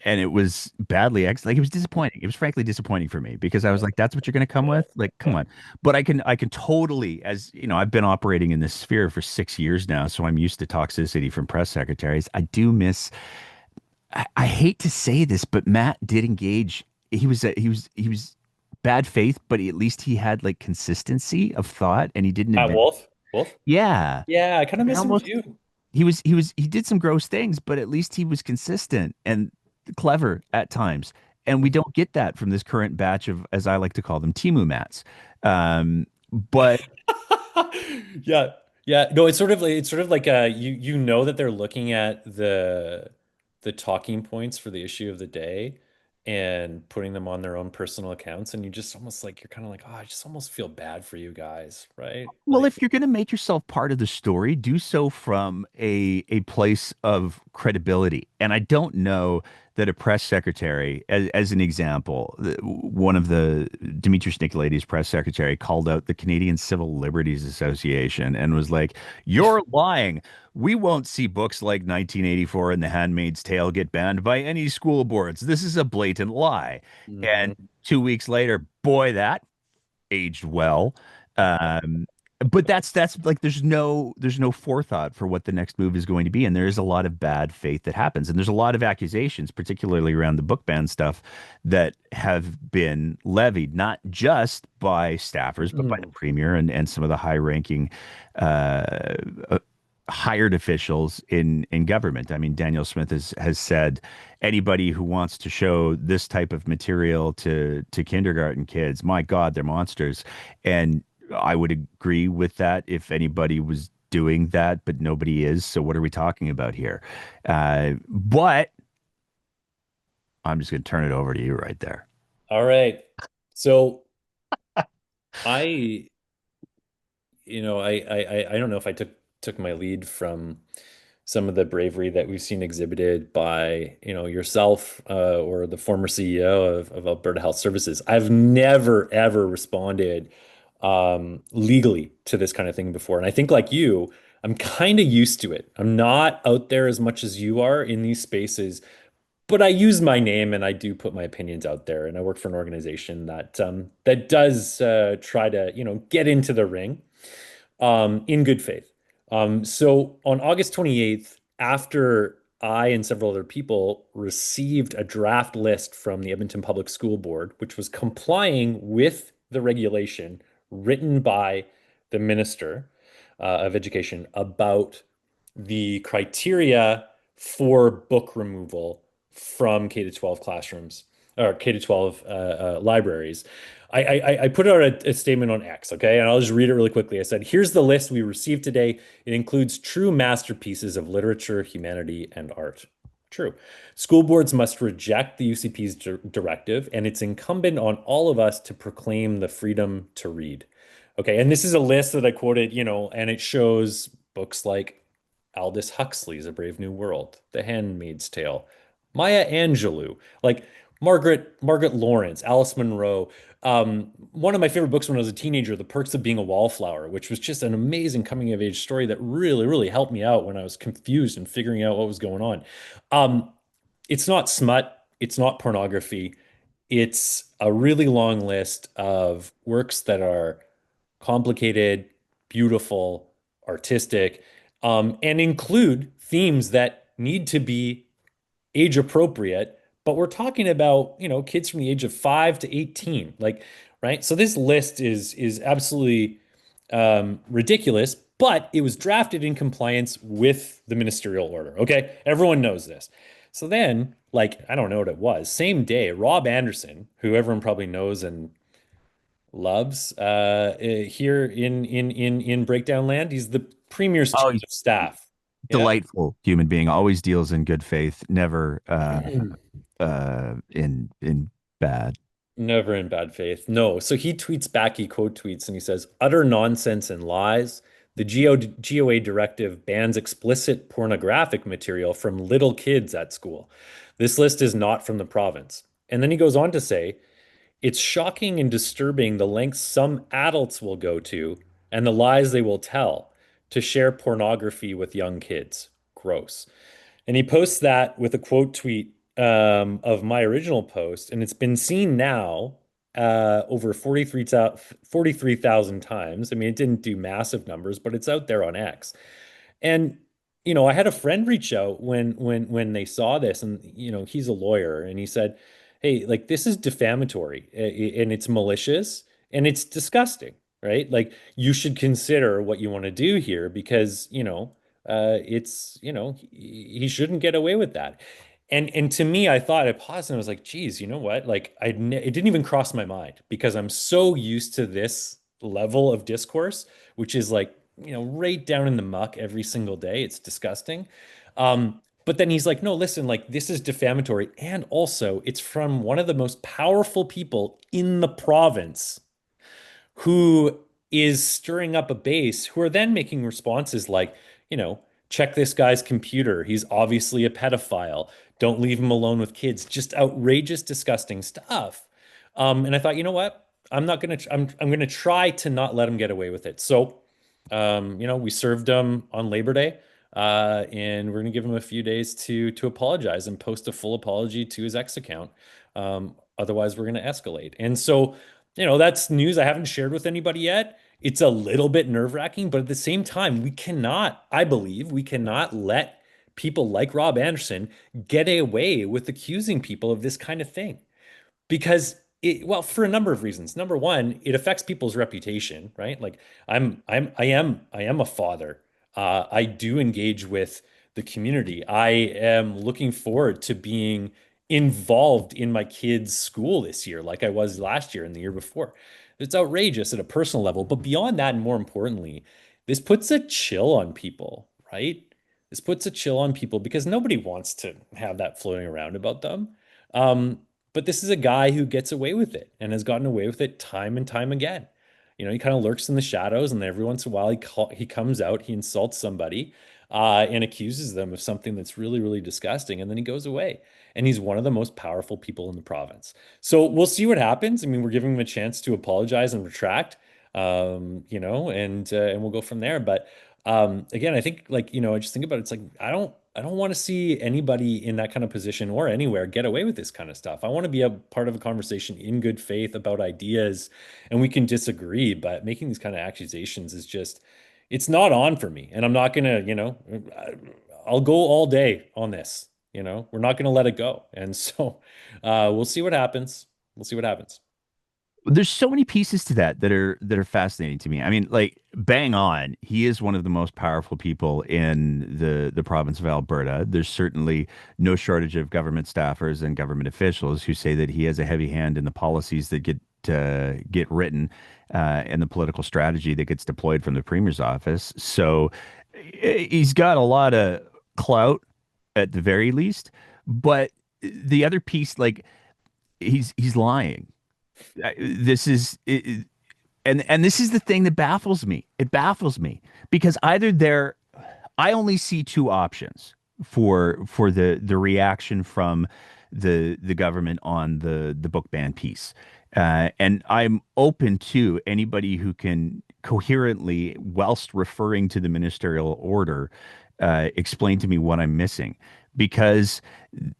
it was like it was disappointing. It was frankly disappointing for me because I was like, that's what you're going to come with? Like, come on. But I can totally, as you know, I've been operating in this sphere for 6 years now, so I'm used to toxicity from press secretaries. I do miss, I hate to say this, but Matt did engage. He was bad faith, but at least he had like consistency of thought and he didn't advance. Wolf? Wolf? Yeah. Yeah, I kind of I miss him almost too. he did some gross things, but at least he was consistent and clever at times. And we don't get that from this current batch of, as I like to call them, Timu mats. But Yeah. Yeah. No, it's sort of like you know that they're looking at the talking points for the issue of the day and putting them on their own personal accounts, and you just almost like you're kind of like, oh, I just almost feel bad for you guys, right? well, Like, if you're going to make yourself part of the story, do so from a place of credibility. And I don't know that a press secretary, as an example, one of the Demetrius Nicolaides press secretary called out the Canadian Civil Liberties Association and was like, "You're lying. We won't see books like 1984 and The Handmaid's Tale get banned by any school boards. This is a blatant lie." And mhm. 2 weeks later, boy, that aged well. Um, but that's like there's no forethought for what the next move is going to be, and there is a lot of bad faith that happens, and there's a lot of accusations, particularly around the book ban stuff, that have been levied not just by staffers but by the Mhm. premier and some of the high-ranking uh, uh, hired officials in government. I mean, Daniel Smith has said anybody who wants to show this type of material to kindergarten kids, my God, they're monsters. And I would agree with that if anybody was doing that, but nobody is. So what are we talking about here? But I'm just going to turn it over to you right there. All right. So I, I don't know if I took my lead from some of the bravery that we've seen exhibited by, yourself or the former CEO of Alberta Health Services. I've never ever responded legally to this kind of thing before, and I think like you, I'm kind of used to it. I'm not out there as much as you are in these spaces, but I use my name and I do put my opinions out there. And I work for an organization that does try to, get into the ring in good faith. So on August 28th, after I and several other people received a draft list from the Edmonton Public School Board, which was complying with the regulation written by the Minister of Education about the criteria for book removal from K to 12 classrooms or K to 12 libraries. I put out a statement on X, okay? And I'll just read it really quickly. I said, here's the list we received today. It includes true masterpieces of literature, humanity, and art. True. School boards must reject the UCP's directive, and it's incumbent on all of us to proclaim the freedom to read. Okay, and this is a list that I quoted, and it shows books like Aldous Huxley's A Brave New World, The Handmaid's Tale, Maya Angelou, like Margaret Lawrence, Alice Munro. One of my favorite books when I was a teenager, The Perks of Being a Wallflower, which was just an amazing coming of age story that really, really helped me out when I was confused and figuring out what was going on. Um, it's not smut, it's not pornography. It's a really long list of works that are complicated, beautiful, artistic, and include themes that need to be age appropriate. But we're talking about, kids from the age of 5 to 18, like, right? So this list is absolutely ridiculous, but it was drafted in compliance with the ministerial order. Okay, everyone knows this. So then, like, I don't know what it was. Same day, Rob Anderson, who everyone probably knows and loves here in Breakdown Land. He's the Premier's Oh, chief he's of staff. Yeah. delightful human being. Always deals in good faith, never in bad. Never in bad faith. No. So he tweets back, he quote tweets, and he says, utter nonsense and lies. The GOA directive bans explicit pornographic material from little kids at school. This list is not from the province. And then he goes on to say, it's shocking and disturbing the lengths some adults will go to and the lies they will tell to share pornography with young kids. Gross. And he posts that with a quote tweet of my original post, and it's been seen now over 43,000 times. I mean, it didn't do massive numbers, but it's out there on X. And I had a friend reach out when they saw this, and he's a lawyer, and he said, "Hey, like this is defamatory, and it's malicious, and it's disgusting, right? Like you should consider what you want to do here because it's he shouldn't get away with that." And to me, I thought I paused and I was like, "Geez, you know what? Like it didn't even cross my mind because I'm so used to this level of discourse, which is like." Right down in the muck every single day. It's disgusting. But then he's like, no, listen, like this is defamatory. And also, it's from one of the most powerful people in the province who is stirring up a base, who are then making responses like, check this guy's computer. He's obviously a pedophile. Don't leave him alone with kids. Just outrageous, disgusting stuff. And I thought, you know what? I'm gonna try to not let him get away with it. So we served him on Labor Day, and we're gonna give him a few days to apologize and post a full apology to his X account. Otherwise, we're gonna escalate. And so, that's news I haven't shared with anybody yet. It's a little bit nerve-wracking, but at the same time, I believe, we cannot let people like Rob Anderson get away with accusing people of this kind of thing because well, for a number of reasons. Number one, it affects people's reputation, right? Like I am a father. I do engage with the community. I am looking forward to being involved in my kids' school this year, like I was last year and the year before. It's outrageous at a personal level, but beyond that, and more importantly, this puts a chill on people, right? This puts a chill on people because nobody wants to have that floating around about them. Um, but this is a guy who gets away with it and has gotten away with it time and time again. He kind of lurks in the shadows, and then every once in a while he comes out, he insults somebody, and accuses them of something that's really, really disgusting, and then he goes away. And he's one of the most powerful people in the province. So we'll see what happens. I mean, we're giving him a chance to apologize and retract, and we'll go from there. But again, I think I just think about it, it's like I don't want to see anybody in that kind of position or anywhere get away with this kind of stuff. I want to be a part of a conversation in good faith about ideas, and we can disagree, but making these kind of accusations is just, it's not on for me. And I'm not gonna, I'll go all day on this. We're not gonna let it go. And so we'll see what happens. We'll see what happens. There's so many pieces to that are fascinating to me. I mean, like bang on, he is one of the most powerful people in the province of Alberta. There's certainly no shortage of government staffers and government officials who say that he has a heavy hand in the policies that get written and the political strategy that gets deployed from the premier's office. So he's got a lot of clout at the very least. But the other piece, like he's lying. This is and this is the thing that baffles me. It baffles me because either there, I only see two options for the reaction from the government on the book ban piece, and I'm open to anybody who can coherently, whilst referring to the ministerial order, explain to me what I'm missing. Because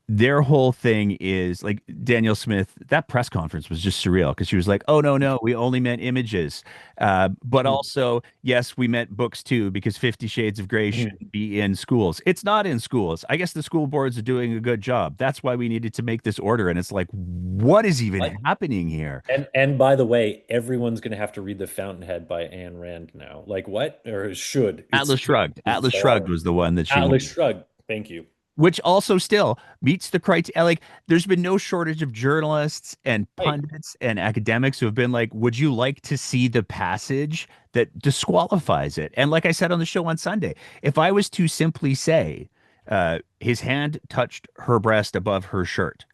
their whole thing is like Danielle Smith, that press conference was just surreal because she was like, oh, no, no, we only meant images. But Mhm. also, yes, we meant books too, because 50 Shades of Grey Mhm. shouldn't be in schools. It's not in schools. I guess the school boards are doing a good job. That's why we needed to make this order. And it's like, what is even What? happening here? And by the way, everyone's going to have to read The Fountainhead by Ayn Rand now. Like what? Or should? It's Atlas just Shrugged. Atlas Shrugged bizarre. was the one that she Atlas wanted, Shrugged. Thank you. which also still meets the criteria. Like, there's been no shortage of journalists and Right. pundits and academics who have been like, would you like to see the passage that disqualifies it? And like I said on the show on Sunday, if I was to simply say, his hand touched her breast above her shirt,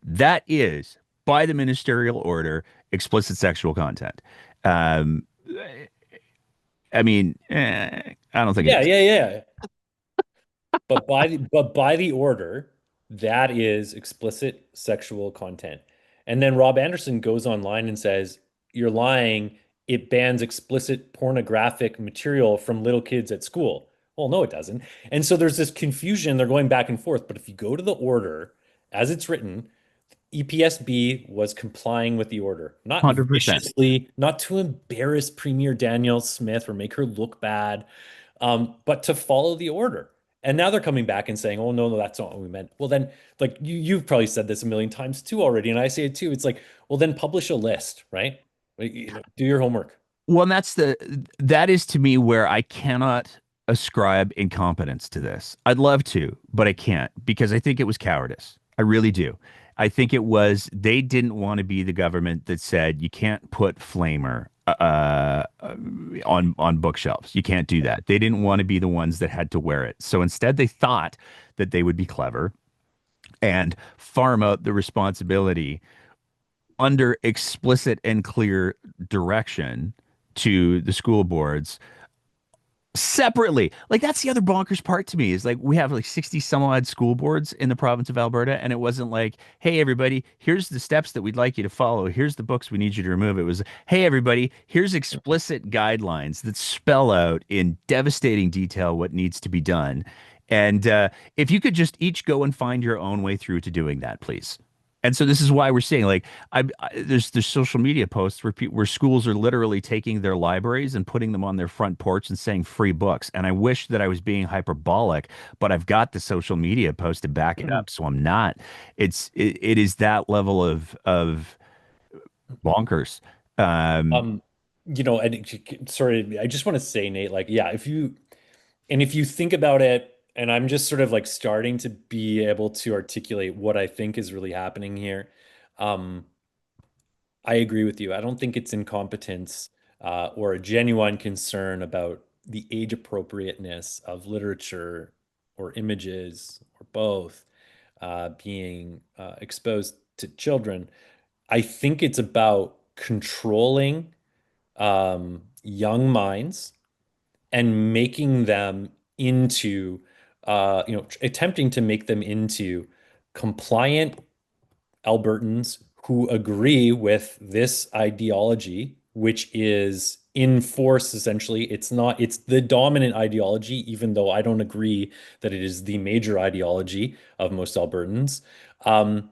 that is, by the ministerial order, explicit sexual content. Um, I mean, I don't think it Yeah, is. yeah, yeah. But by the order, that is explicit sexual content. And then Rob Anderson goes online and says, "You're lying. It bans explicit pornographic material from little kids at school." Well, no, it doesn't. And so there's this confusion. They're going back and forth. But if you go to the order as it's written, EPSB was complying with the order, not 100%. viciously, not to embarrass Premier Danielle Smith or make her look bad, but to follow the order. And now they're coming back and saying, "Oh no, no, that's not what we meant." Well, then, like you've probably said this a million times too already, and I say it too. It's like, well, then publish a list, right? Like, do your homework. Well, and that is to me where I cannot ascribe incompetence to this. I'd love to, but I can't because I think it was cowardice. I really do. I think it was they didn't want to be the government that said you can't put Flamer on bookshelves. You can't do that. They didn't want to be the ones that had to wear it. So instead, they thought that they would be clever and farm out the responsibility under explicit and clear direction to the school boards separately. Like that's the other bonkers part to me is like we have like 60 some odd school boards in the province of Alberta, and it wasn't like, hey everybody, here's the steps that we'd like you to follow. Here's the books we need you to remove. It was, hey everybody, here's explicit guidelines that spell out in devastating detail what needs to be done. And if you could just each go and find your own way through to doing that, please. And so this is why we're seeing like there's social media posts where schools are literally taking their libraries and putting them on their front porch and saying free books. And I wish that I was being hyperbolic, but I've got the social media post to back it up, so I'm not. It is that level of bonkers. Um, Um, and sorry, I just want to say, Nate, like, yeah, if you think about it, and I'm just sort of like starting to be able to articulate what I think is really happening here. Um, I agree with you. I don't think it's incompetence or a genuine concern about the age appropriateness of literature or images or both being exposed to children. I think it's about controlling young minds and making them into, attempting to make them into compliant Albertans who agree with this ideology, which is in force essentially. It's the dominant ideology, even though I don't agree that it is the major ideology of most Albertans. Um,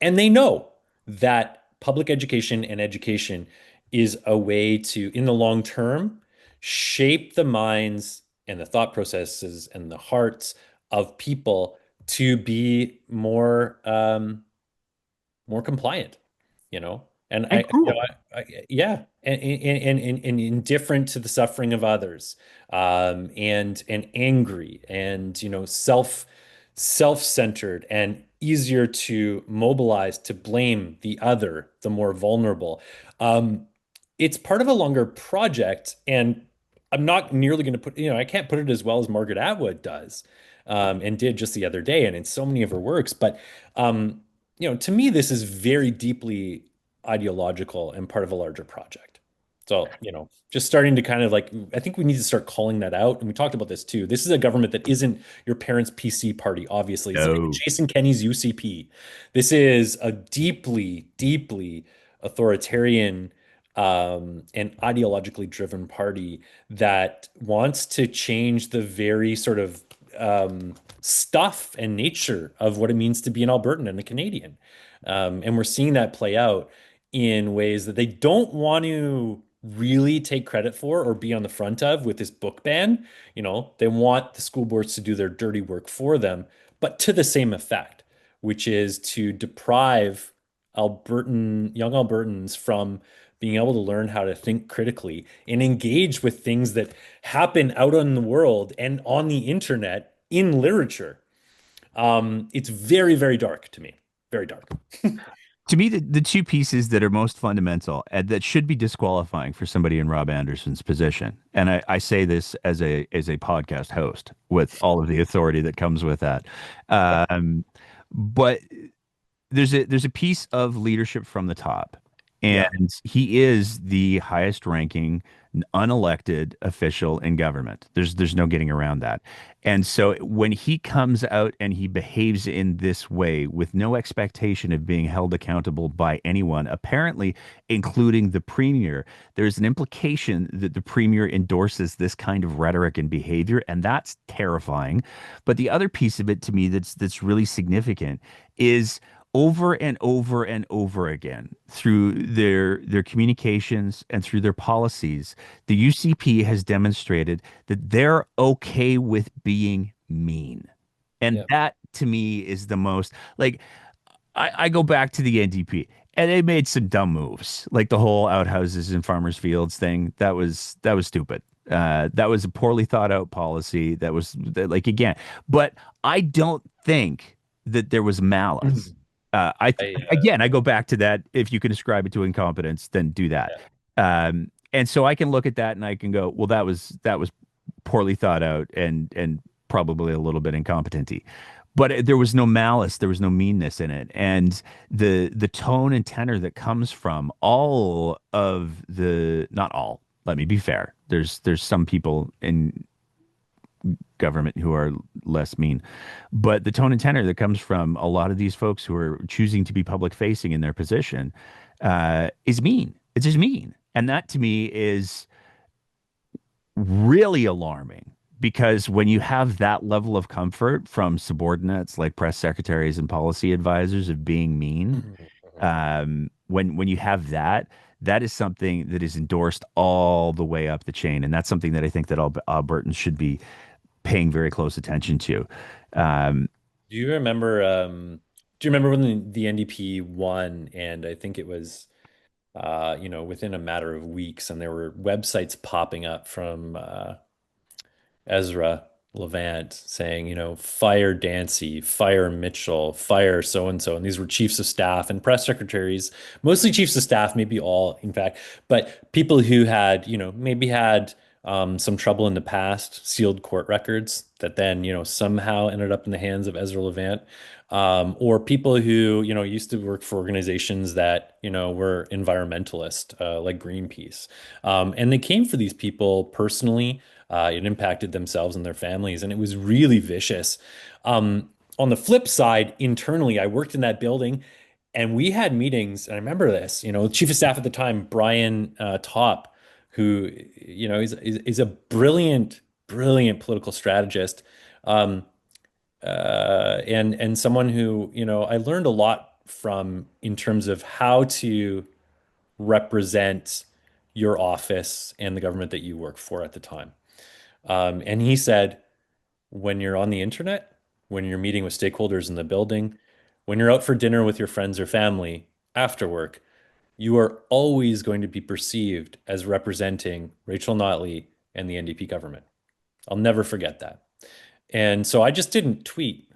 and they know that public education and education is a way to, in the long term, shape the minds and the thought processes and the hearts of people to be more compliant, you know? And And cruel. yeah, and indifferent to the suffering of others, and angry, and self-centered, and easier to mobilize to blame the other, the more vulnerable. Um, it's part of a longer project, and I'm not nearly going to I can't put it as well as Margaret Atwood does, and did just the other day, and in so many of her works, but. Um, to me, this is very deeply ideological and part of a larger project. So, just starting to kind of like, I think we need to start calling that out. And we talked about this too. This is a government that isn't your parents' PC party, obviously. It's not even No. Jason Kenney's UCP. This is a deeply, deeply authoritarian, and ideologically driven party that wants to change the very sort of stuff and nature of what it means to be an Albertan and a Canadian. And we're seeing that play out in ways that they don't want to really take credit for or be on the front of with this book ban. They want the school boards to do their dirty work for them, but to the same effect, which is to deprive young Albertans from being able to learn how to think critically and engage with things that happen out in the world and on the internet in literature. It's very, very dark to me. Very dark. To me, the two pieces that are most fundamental and that should be disqualifying for somebody in Rob Anderson's position, and I say this as a podcast host with all of the authority that comes with that, but there's a piece of leadership from the top, Yeah. and he is the highest ranking unelected official in government. There's no getting around that. And so when he comes out and he behaves in this way with no expectation of being held accountable by anyone, apparently including the premier, there's an implication that the premier endorses this kind of rhetoric and behavior, and that's terrifying. But the other piece of it to me that's really significant is over and over and over again through their communications and through their policies, the UCP has demonstrated that they're okay with being mean. And Yeah. that to me is the most like I go back to the NDP and they made some dumb moves, like the whole outhouses in farmers' fields thing. That was stupid. That was a poorly thought out policy. That was like again, but I don't think that there was malice. Mhm. I Again, I go back to that. If you can ascribe it to incompetence, then do that. Yeah. And so I can look at that and I can go, well, that was poorly thought out and probably a little bit incompetency. But there was no malice, there was no meanness in it, and the tone and tenor that comes from all of the not all. Let me be fair. There's some people in government who are less mean. But the tone and tenor that comes from a lot of these folks who are choosing to be public facing in their position is mean. It's just mean. And that to me is really alarming because when you have that level of comfort from subordinates like press secretaries and policy advisors of being mean, Mhm. Mhm. when you have that, that is something that is endorsed all the way up the chain, and that's something that I think that Albertans should be paying very close attention to. Um, Do you remember do you remember when the NDP won, and I think it was within a matter of weeks, and there were websites popping up from Ezra Levant saying, fire Dancy, fire Mitchell, fire so and so. And these were chiefs of staff and press secretaries, mostly chiefs of staff, maybe all, in fact, but people who had, maybe had some trouble in the past, sealed court records that then, somehow ended up in the hands of Ezra Levant, or people who, used to work for organizations that, were environmentalist, like Greenpeace. And they came for these people personally. It impacted themselves and their families, and it was really vicious. On the flip side, internally, I worked in that building and we had meetings, and I remember this, Chief of Staff at the time, Brian Top, who, is a brilliant, brilliant political strategist, um, and someone who, I learned a lot from in terms of how to represent your office and the government that you work for at the time. And he said, when you're on the internet, when you're meeting with stakeholders in the building, when you're out for dinner with your friends or family after work, you are always going to be perceived as representing Rachel Notley and the NDP government. I'll never forget that. And so I just didn't tweet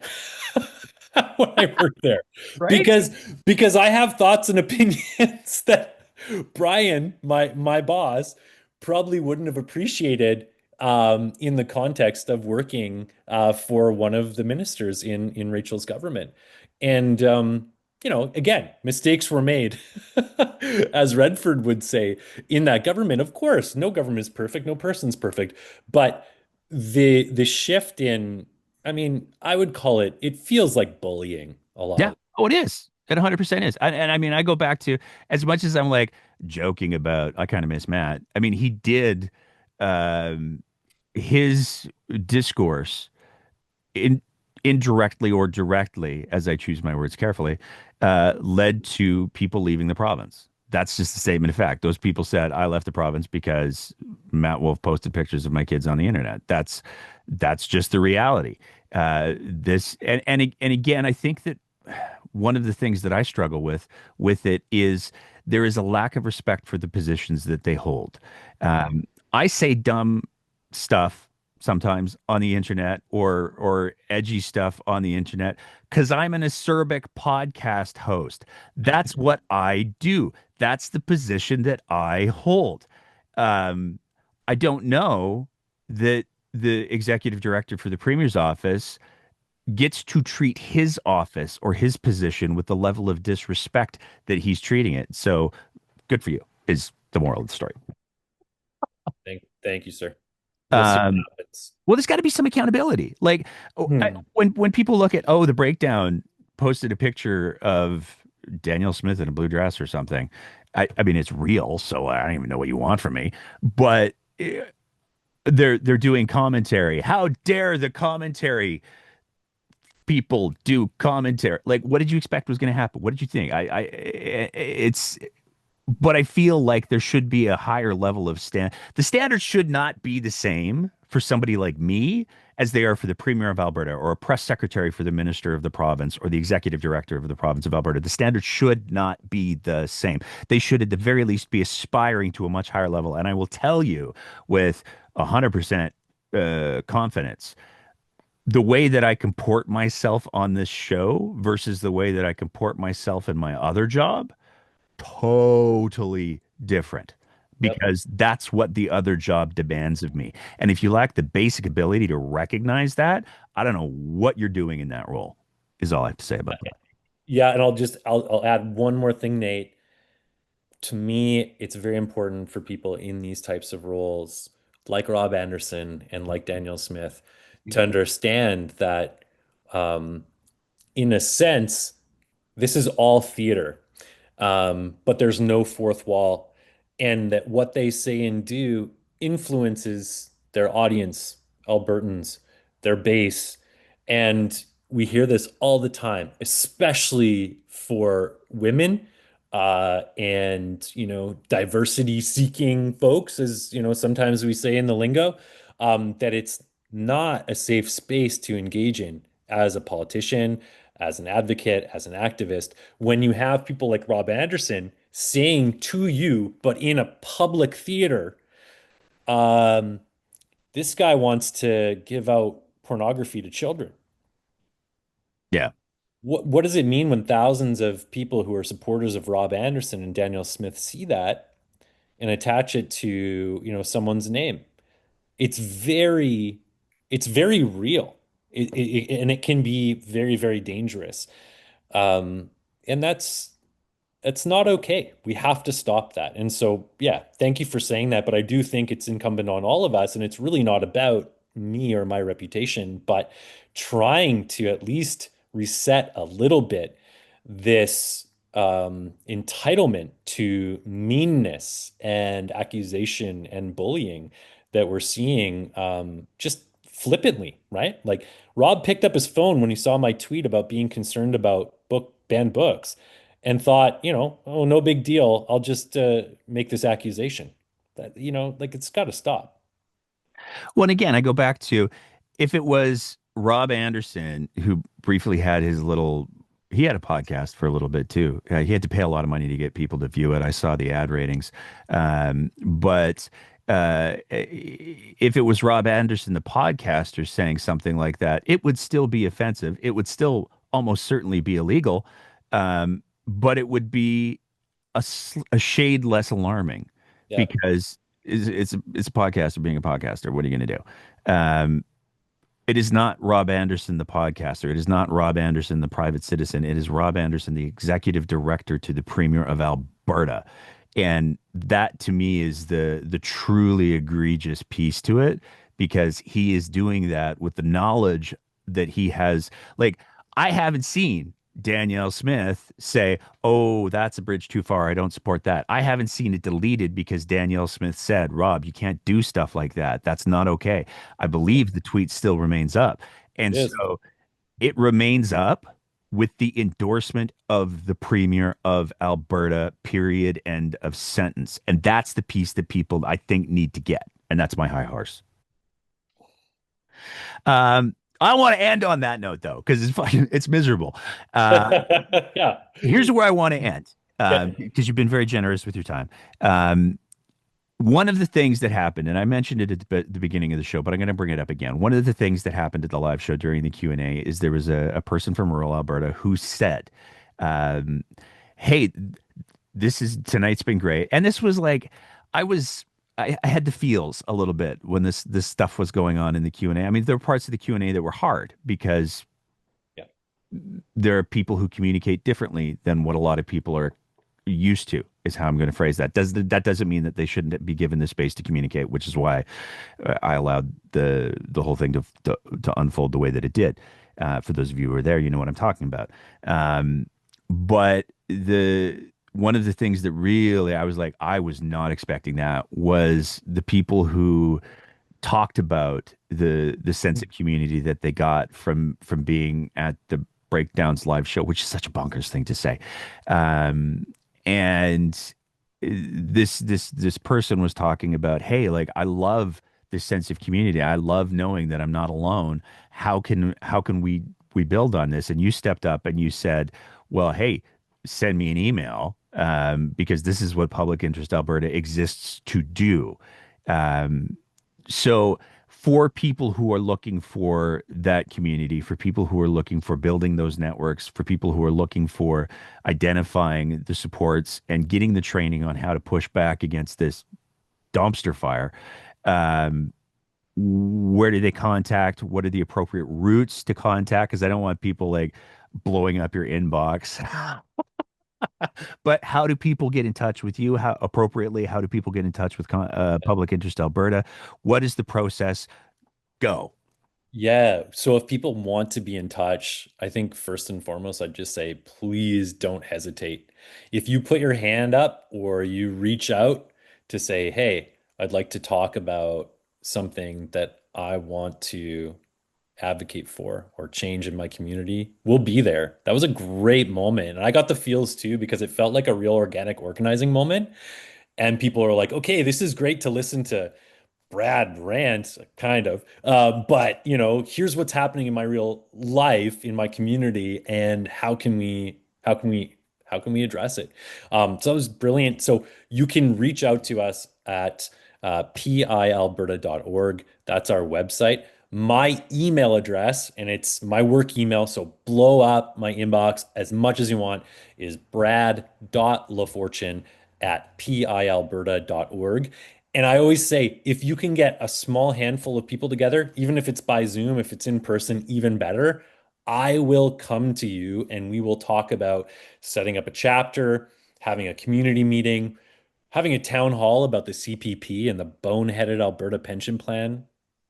when I worked there Right? because because I have thoughts and opinions that Brian, my boss, probably wouldn't have appreciated in the context of working for one of the ministers in Rachel's government. And again, mistakes were made, as Redford would say, in that government. Of course, no government is perfect, no person's perfect, but the shift in, I mean, I would call it, it feels like bullying a lot Yeah. of. Oh, it is. It 100% is. And I mean, I go back to as much as I'm like joking about, I kind of miss Matt. I mean, he did um, his discourse in indirectly or directly, as I choose my words carefully, led to people leaving the province. That's just a statement of fact. Those people said, I left the province because Matt Wolf posted pictures of my kids on the internet. That's just the reality. This and again, I think that one of the things that I struggle with it is there is a lack of respect for the positions that they hold. Um, I say dumb stuff sometimes on the internet or edgy stuff on the internet because I'm an acerbic podcast host. That's what I do. That's the position that I hold. Um, I don't know that the executive director for the premier's office gets to treat his office or his position with the level of disrespect that he's treating it. So good for you, is the moral of the story. Thank you, sir. We'll see Um, what happens. well, there's got to be some accountability. Like Hmm. when people look at, oh, the breakdown posted a picture of Daniel Smith in a blue dress or something. I mean, it's real, so I don't even know what you want from me. But they're doing commentary. How dare the commentary people do commentary? Like, what did you expect was going to happen? What did you think? It's, but I feel like there should be a higher level of the standards should not be the same for somebody like me as they are for the Premier of Alberta or a press secretary for the Minister of the province or the executive director of the province of Alberta. The standards should not be the same. They should at the very least be aspiring to a much higher level. And I will tell you with 100% confidence, the way that I comport myself on this show versus the way that I comport myself in my other job, totally different Yep. because that's what the other job demands of me. And if you lack the basic ability to recognize that, I don't know what you're doing in that role, is all I have to say about that. Yeah, and I'll add one more thing, Nate. To me, it's very important for people in these types of roles, like Rob Anderson and like Daniel Smith, to understand that, um, in a sense, this is all theater, but there's no fourth wall, and that what they say and do influences their audience, Albertans, their base. And we hear this all the time, especially for women, and diversity seeking folks, as sometimes we say in the lingo, that it's not a safe space to engage in as a politician, as an advocate, as an activist, when you have people like Rob Anderson saying to you, but in a public theater, um, this guy wants to give out pornography to children. Yeah. What does it mean when thousands of people who are supporters of Rob Anderson and Daniel Smith see that and attach it to, someone's name? it's very it's very real. And it can be very, very dangerous. Um, and that's not okay. We have to stop that. And so, yeah, thank you for saying that. But I do think it's incumbent on all of us. And it's really not about me or my reputation, but trying to at least reset a little bit this entitlement to meanness and accusation and bullying that we're seeing just flippantly, right? Like Rob picked up his phone when he saw my tweet about being concerned about banned books and thought, oh, no big deal. I'll just make this accusation. That, like it's got to stop. Well, and again, I go back to if it was Rob Anderson who briefly had his little, he had a podcast for a little bit too. He had to pay a lot of money to get people to view it. I saw the ad ratings. But if it was Rob Anderson, the podcaster, saying something like that, it would still be offensive. It would still almost certainly be illegal. But it would be a shade less alarming Yeah. because it's a podcaster being a podcaster. What are you going to do? Um, it is not Rob Anderson, the podcaster. It is not Rob Anderson, the private citizen. It is Rob Anderson, the executive director to the premier of Alberta. And that to me is the truly egregious piece to it because he is doing that with the knowledge that he has. Like, I haven't seen Danielle Smith say, "Oh, that's a bridge too far. I don't support that." I haven't seen it deleted because Danielle Smith said, "Rob, you can't do stuff like that. That's not okay." I believe the tweet still remains up. And It is. so it remains up with the endorsement of the premier of Alberta, period, end of sentence. And that's the piece that people, I think, need to get. And that's my high horse. I want to end on that note, though, because it's miserable. Uh, Yeah. Here's where I want to end Okay. because you've been very generous with your time. Um, One of the things that happened, and I mentioned it at the beginning of the show, but I'm going to bring it up again. One of the things that happened at the live show during the Q&A is there was a person from rural Alberta who said, um, "Hey, this is tonight's been great." And this was like, I was, I had the feels a little bit when this stuff was going on in the Q&A. I mean, there were parts of the Q&A that were hard because Yeah. there are people who communicate differently than what a lot of people are used to is how I'm going to phrase that. That doesn't mean that they shouldn't be given the space to communicate, which is why I allowed the whole thing to unfold the way that it did. For those of you who are there, you know what I'm talking about. But the one of the things that really I was like, I was not expecting that was the people who talked about the sense of community that they got from being at the Breakdowns live show, which is such a bonkers thing to say. Um, and this person was talking about, hey, like I love this sense of community. I love knowing that I'm not alone. How can we build on this? And you stepped up and you said, well, hey, send me an email because this is what Public Interest Alberta exists to do. Um, so for people who are looking for that community, for people who are looking for building those networks, for people who are looking for identifying the supports and getting the training on how to push back against this dumpster fire, um, where do they contact? What are the appropriate routes to contact? Because I don't want people like blowing up your inbox. But how do people get in touch with you? How appropriately? How do people get in touch with Public Interest Alberta? What is the process? Go. Yeah. So if people want to be in touch, I think first and foremost, I'd just say, please don't hesitate. If you put your hand up or you reach out to say, hey, I'd like to talk about something that I want to advocate for or change in my community, we'll be there. That was a great moment. And I got the feels too because it felt like a real organic organizing moment. And people are like, okay, this is great to listen to Brad rant, kind of. But here's what's happening in my real life, in my community, and how can we address it? So that was brilliant. So you can reach out to us at pialberta.org. That's our website. My email address, and it's my work email, so blow up my inbox as much as you want, is brad.lafortune at pialberta.org. And I always say, if you can get a small handful of people together, even if it's by Zoom, if it's in person, even better, I will come to you and we will talk about setting up a chapter, having a community meeting, having a town hall about the CPP and the boneheaded Alberta pension plan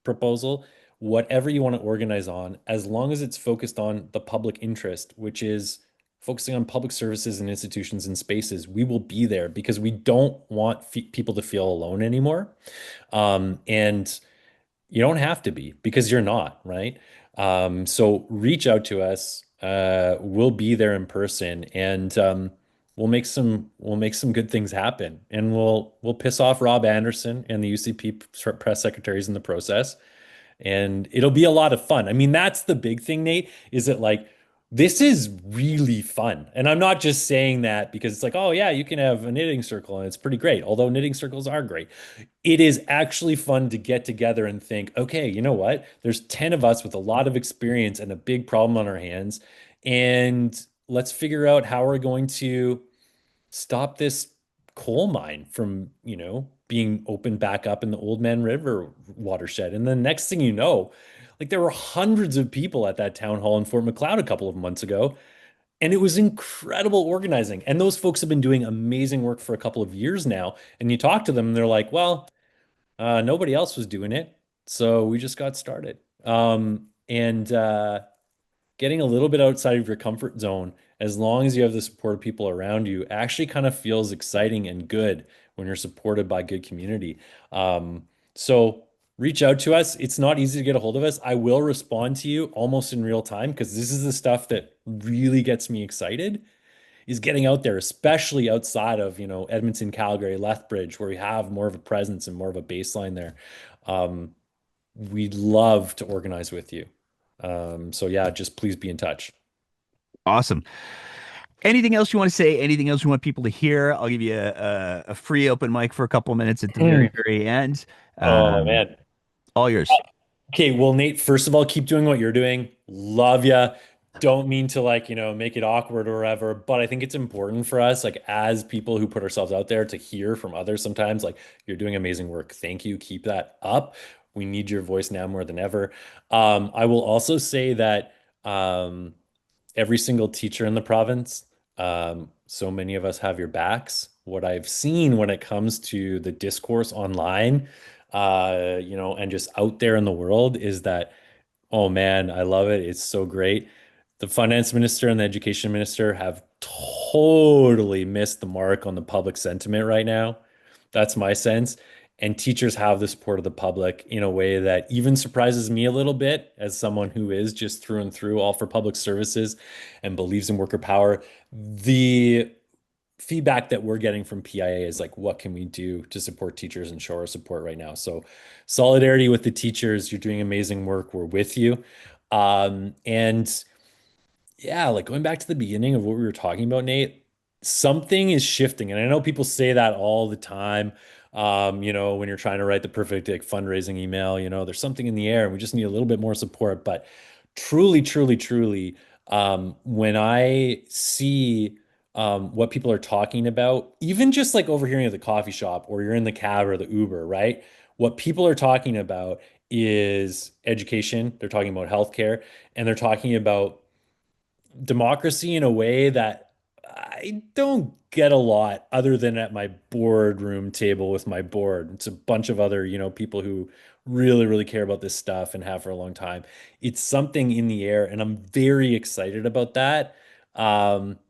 proposal, whatever you want to organize on, as long as it's focused on the public interest, which is focusing on public services and institutions and spaces, we will be there because we don't want people to feel alone anymore. And you don't have to be because you're not, right? So reach out to us. We'll be there in person and we'll make some good things happen. And we'll piss off Rob Anderson and the UCP press secretaries in the process. And it'll be a lot of fun. I mean, that's the big thing, Nate, is that like this is really fun. And I'm not just saying that because it's like, oh yeah, you can have a knitting circle and it's pretty great. Although knitting circles are great. It is actually fun to get together and think, okay, you know what? There's 10 of us with a lot of experience and a big problem on our hands. And let's figure out how we're going to stop this coal mine from, being opened back up in the Old Man River watershed. And the next thing you know, like there were hundreds of people at that town hall in Fort Macleod a couple of months ago, and it was incredible organizing. And those folks have been doing amazing work for a couple of years now. And you talk to them, and they're like, well, nobody else was doing it, so we just got started. And getting a little bit outside of your comfort zone, as long as you have the support of people around you, actually kind of feels exciting and good when you're supported by good community. So reach out to us. It's not easy to get a hold of us. I will respond to you almost in real time because this is the stuff that really gets me excited is getting out there, especially outside of, Edmonton, Calgary, Lethbridge, where we have more of a presence and more of a baseline there. Um, we'd love to organize with you. So yeah, just please be in touch. Awesome. Anything else you want to say? Anything else you want people to hear? I'll give you a free open mic for a couple of minutes at the very, Mm. very end. Oh Um, man. all yours. Okay, well, Nate, first of all, keep doing what you're doing. Love ya. Don't mean to like, make it awkward or whatever, but I think it's important for us, like as people who put ourselves out there to hear from others sometimes, like you're doing amazing work. Thank you. Keep that up. We need your voice now more than ever. I will also say that um, every single teacher in the province. So many of us have your backs. What I've seen when it comes to the discourse online, and just out there in the world is that, oh man, I love it. It's so great. The finance minister and the education minister have totally missed the mark on the public sentiment right now. That's my sense. And teachers have the support of the public in a way that even surprises me a little bit as someone who is just through and through all for public services and believes in worker power. The feedback that we're getting from PIA is like, what can we do to support teachers and show our support right now? So, solidarity with the teachers. You're doing amazing work. We're with you. And yeah, like going back to the beginning of what we were talking about, Nate, something is shifting. And I know people say that all the time. When you're trying to write the perfect like fundraising email, there's something in the air and we just need a little bit more support. But truly, truly, truly, when I see what people are talking about, even just like overhearing at the coffee shop or you're in the cab or the Uber, right? What people are talking about is education. They're talking about healthcare and they're talking about democracy in a way that I don't get a lot other than at my boardroom table with my board. It's a bunch of other, people who really, really care about this stuff and have for a long time. It's something in the air, and I'm very excited about that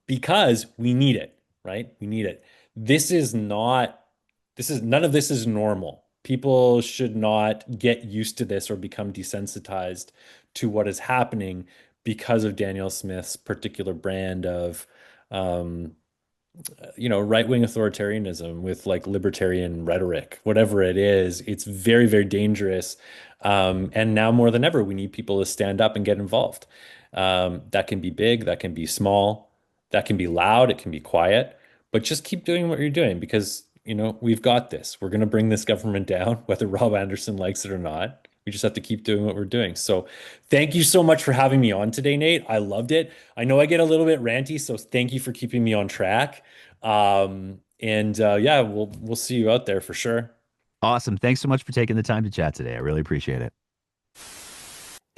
because we need it, right? We need it. This is not, none of this is normal. People should not get used to this or become desensitized to what is happening because of Daniel Smith's particular brand of, um, right-wing authoritarianism with like libertarian rhetoric, whatever it is. It's very, very dangerous. And now more than ever, we need people to stand up and get involved. That can be big, that can be small, that can be loud, it can be quiet, but just keep doing what you're doing because, we've got this. We're going to bring this government down, whether Rob Anderson likes it or not. We just have to keep doing what we're doing. So, thank you so much for having me on today, Nate. I loved it. I know I get a little bit ranty, so thank you for keeping me on track. And yeah, we'll see you out there for sure. Awesome. Thanks so much for taking the time to chat today. I really appreciate it.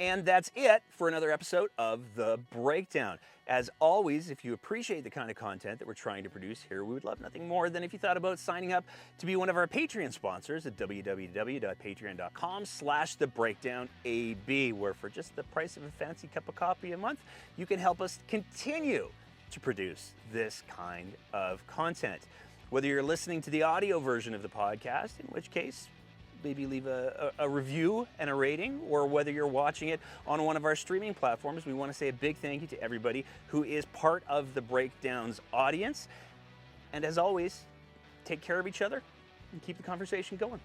And that's it for another episode of The Breakdown. As always, if you appreciate the kind of content that we're trying to produce here, we would love nothing more than if you thought about signing up to be one of our Patreon sponsors at www.patreon.com/thebreakdownab, where for just the price of a fancy cup of coffee a month, you can help us continue to produce this kind of content. Whether you're listening to the audio version of the podcast, in which case, maybe leave a review and a rating, or whether you're watching it on one of our streaming platforms, we want to say a big thank you to everybody who is part of the Breakdowns audience. And as always, take care of each other and keep the conversation going.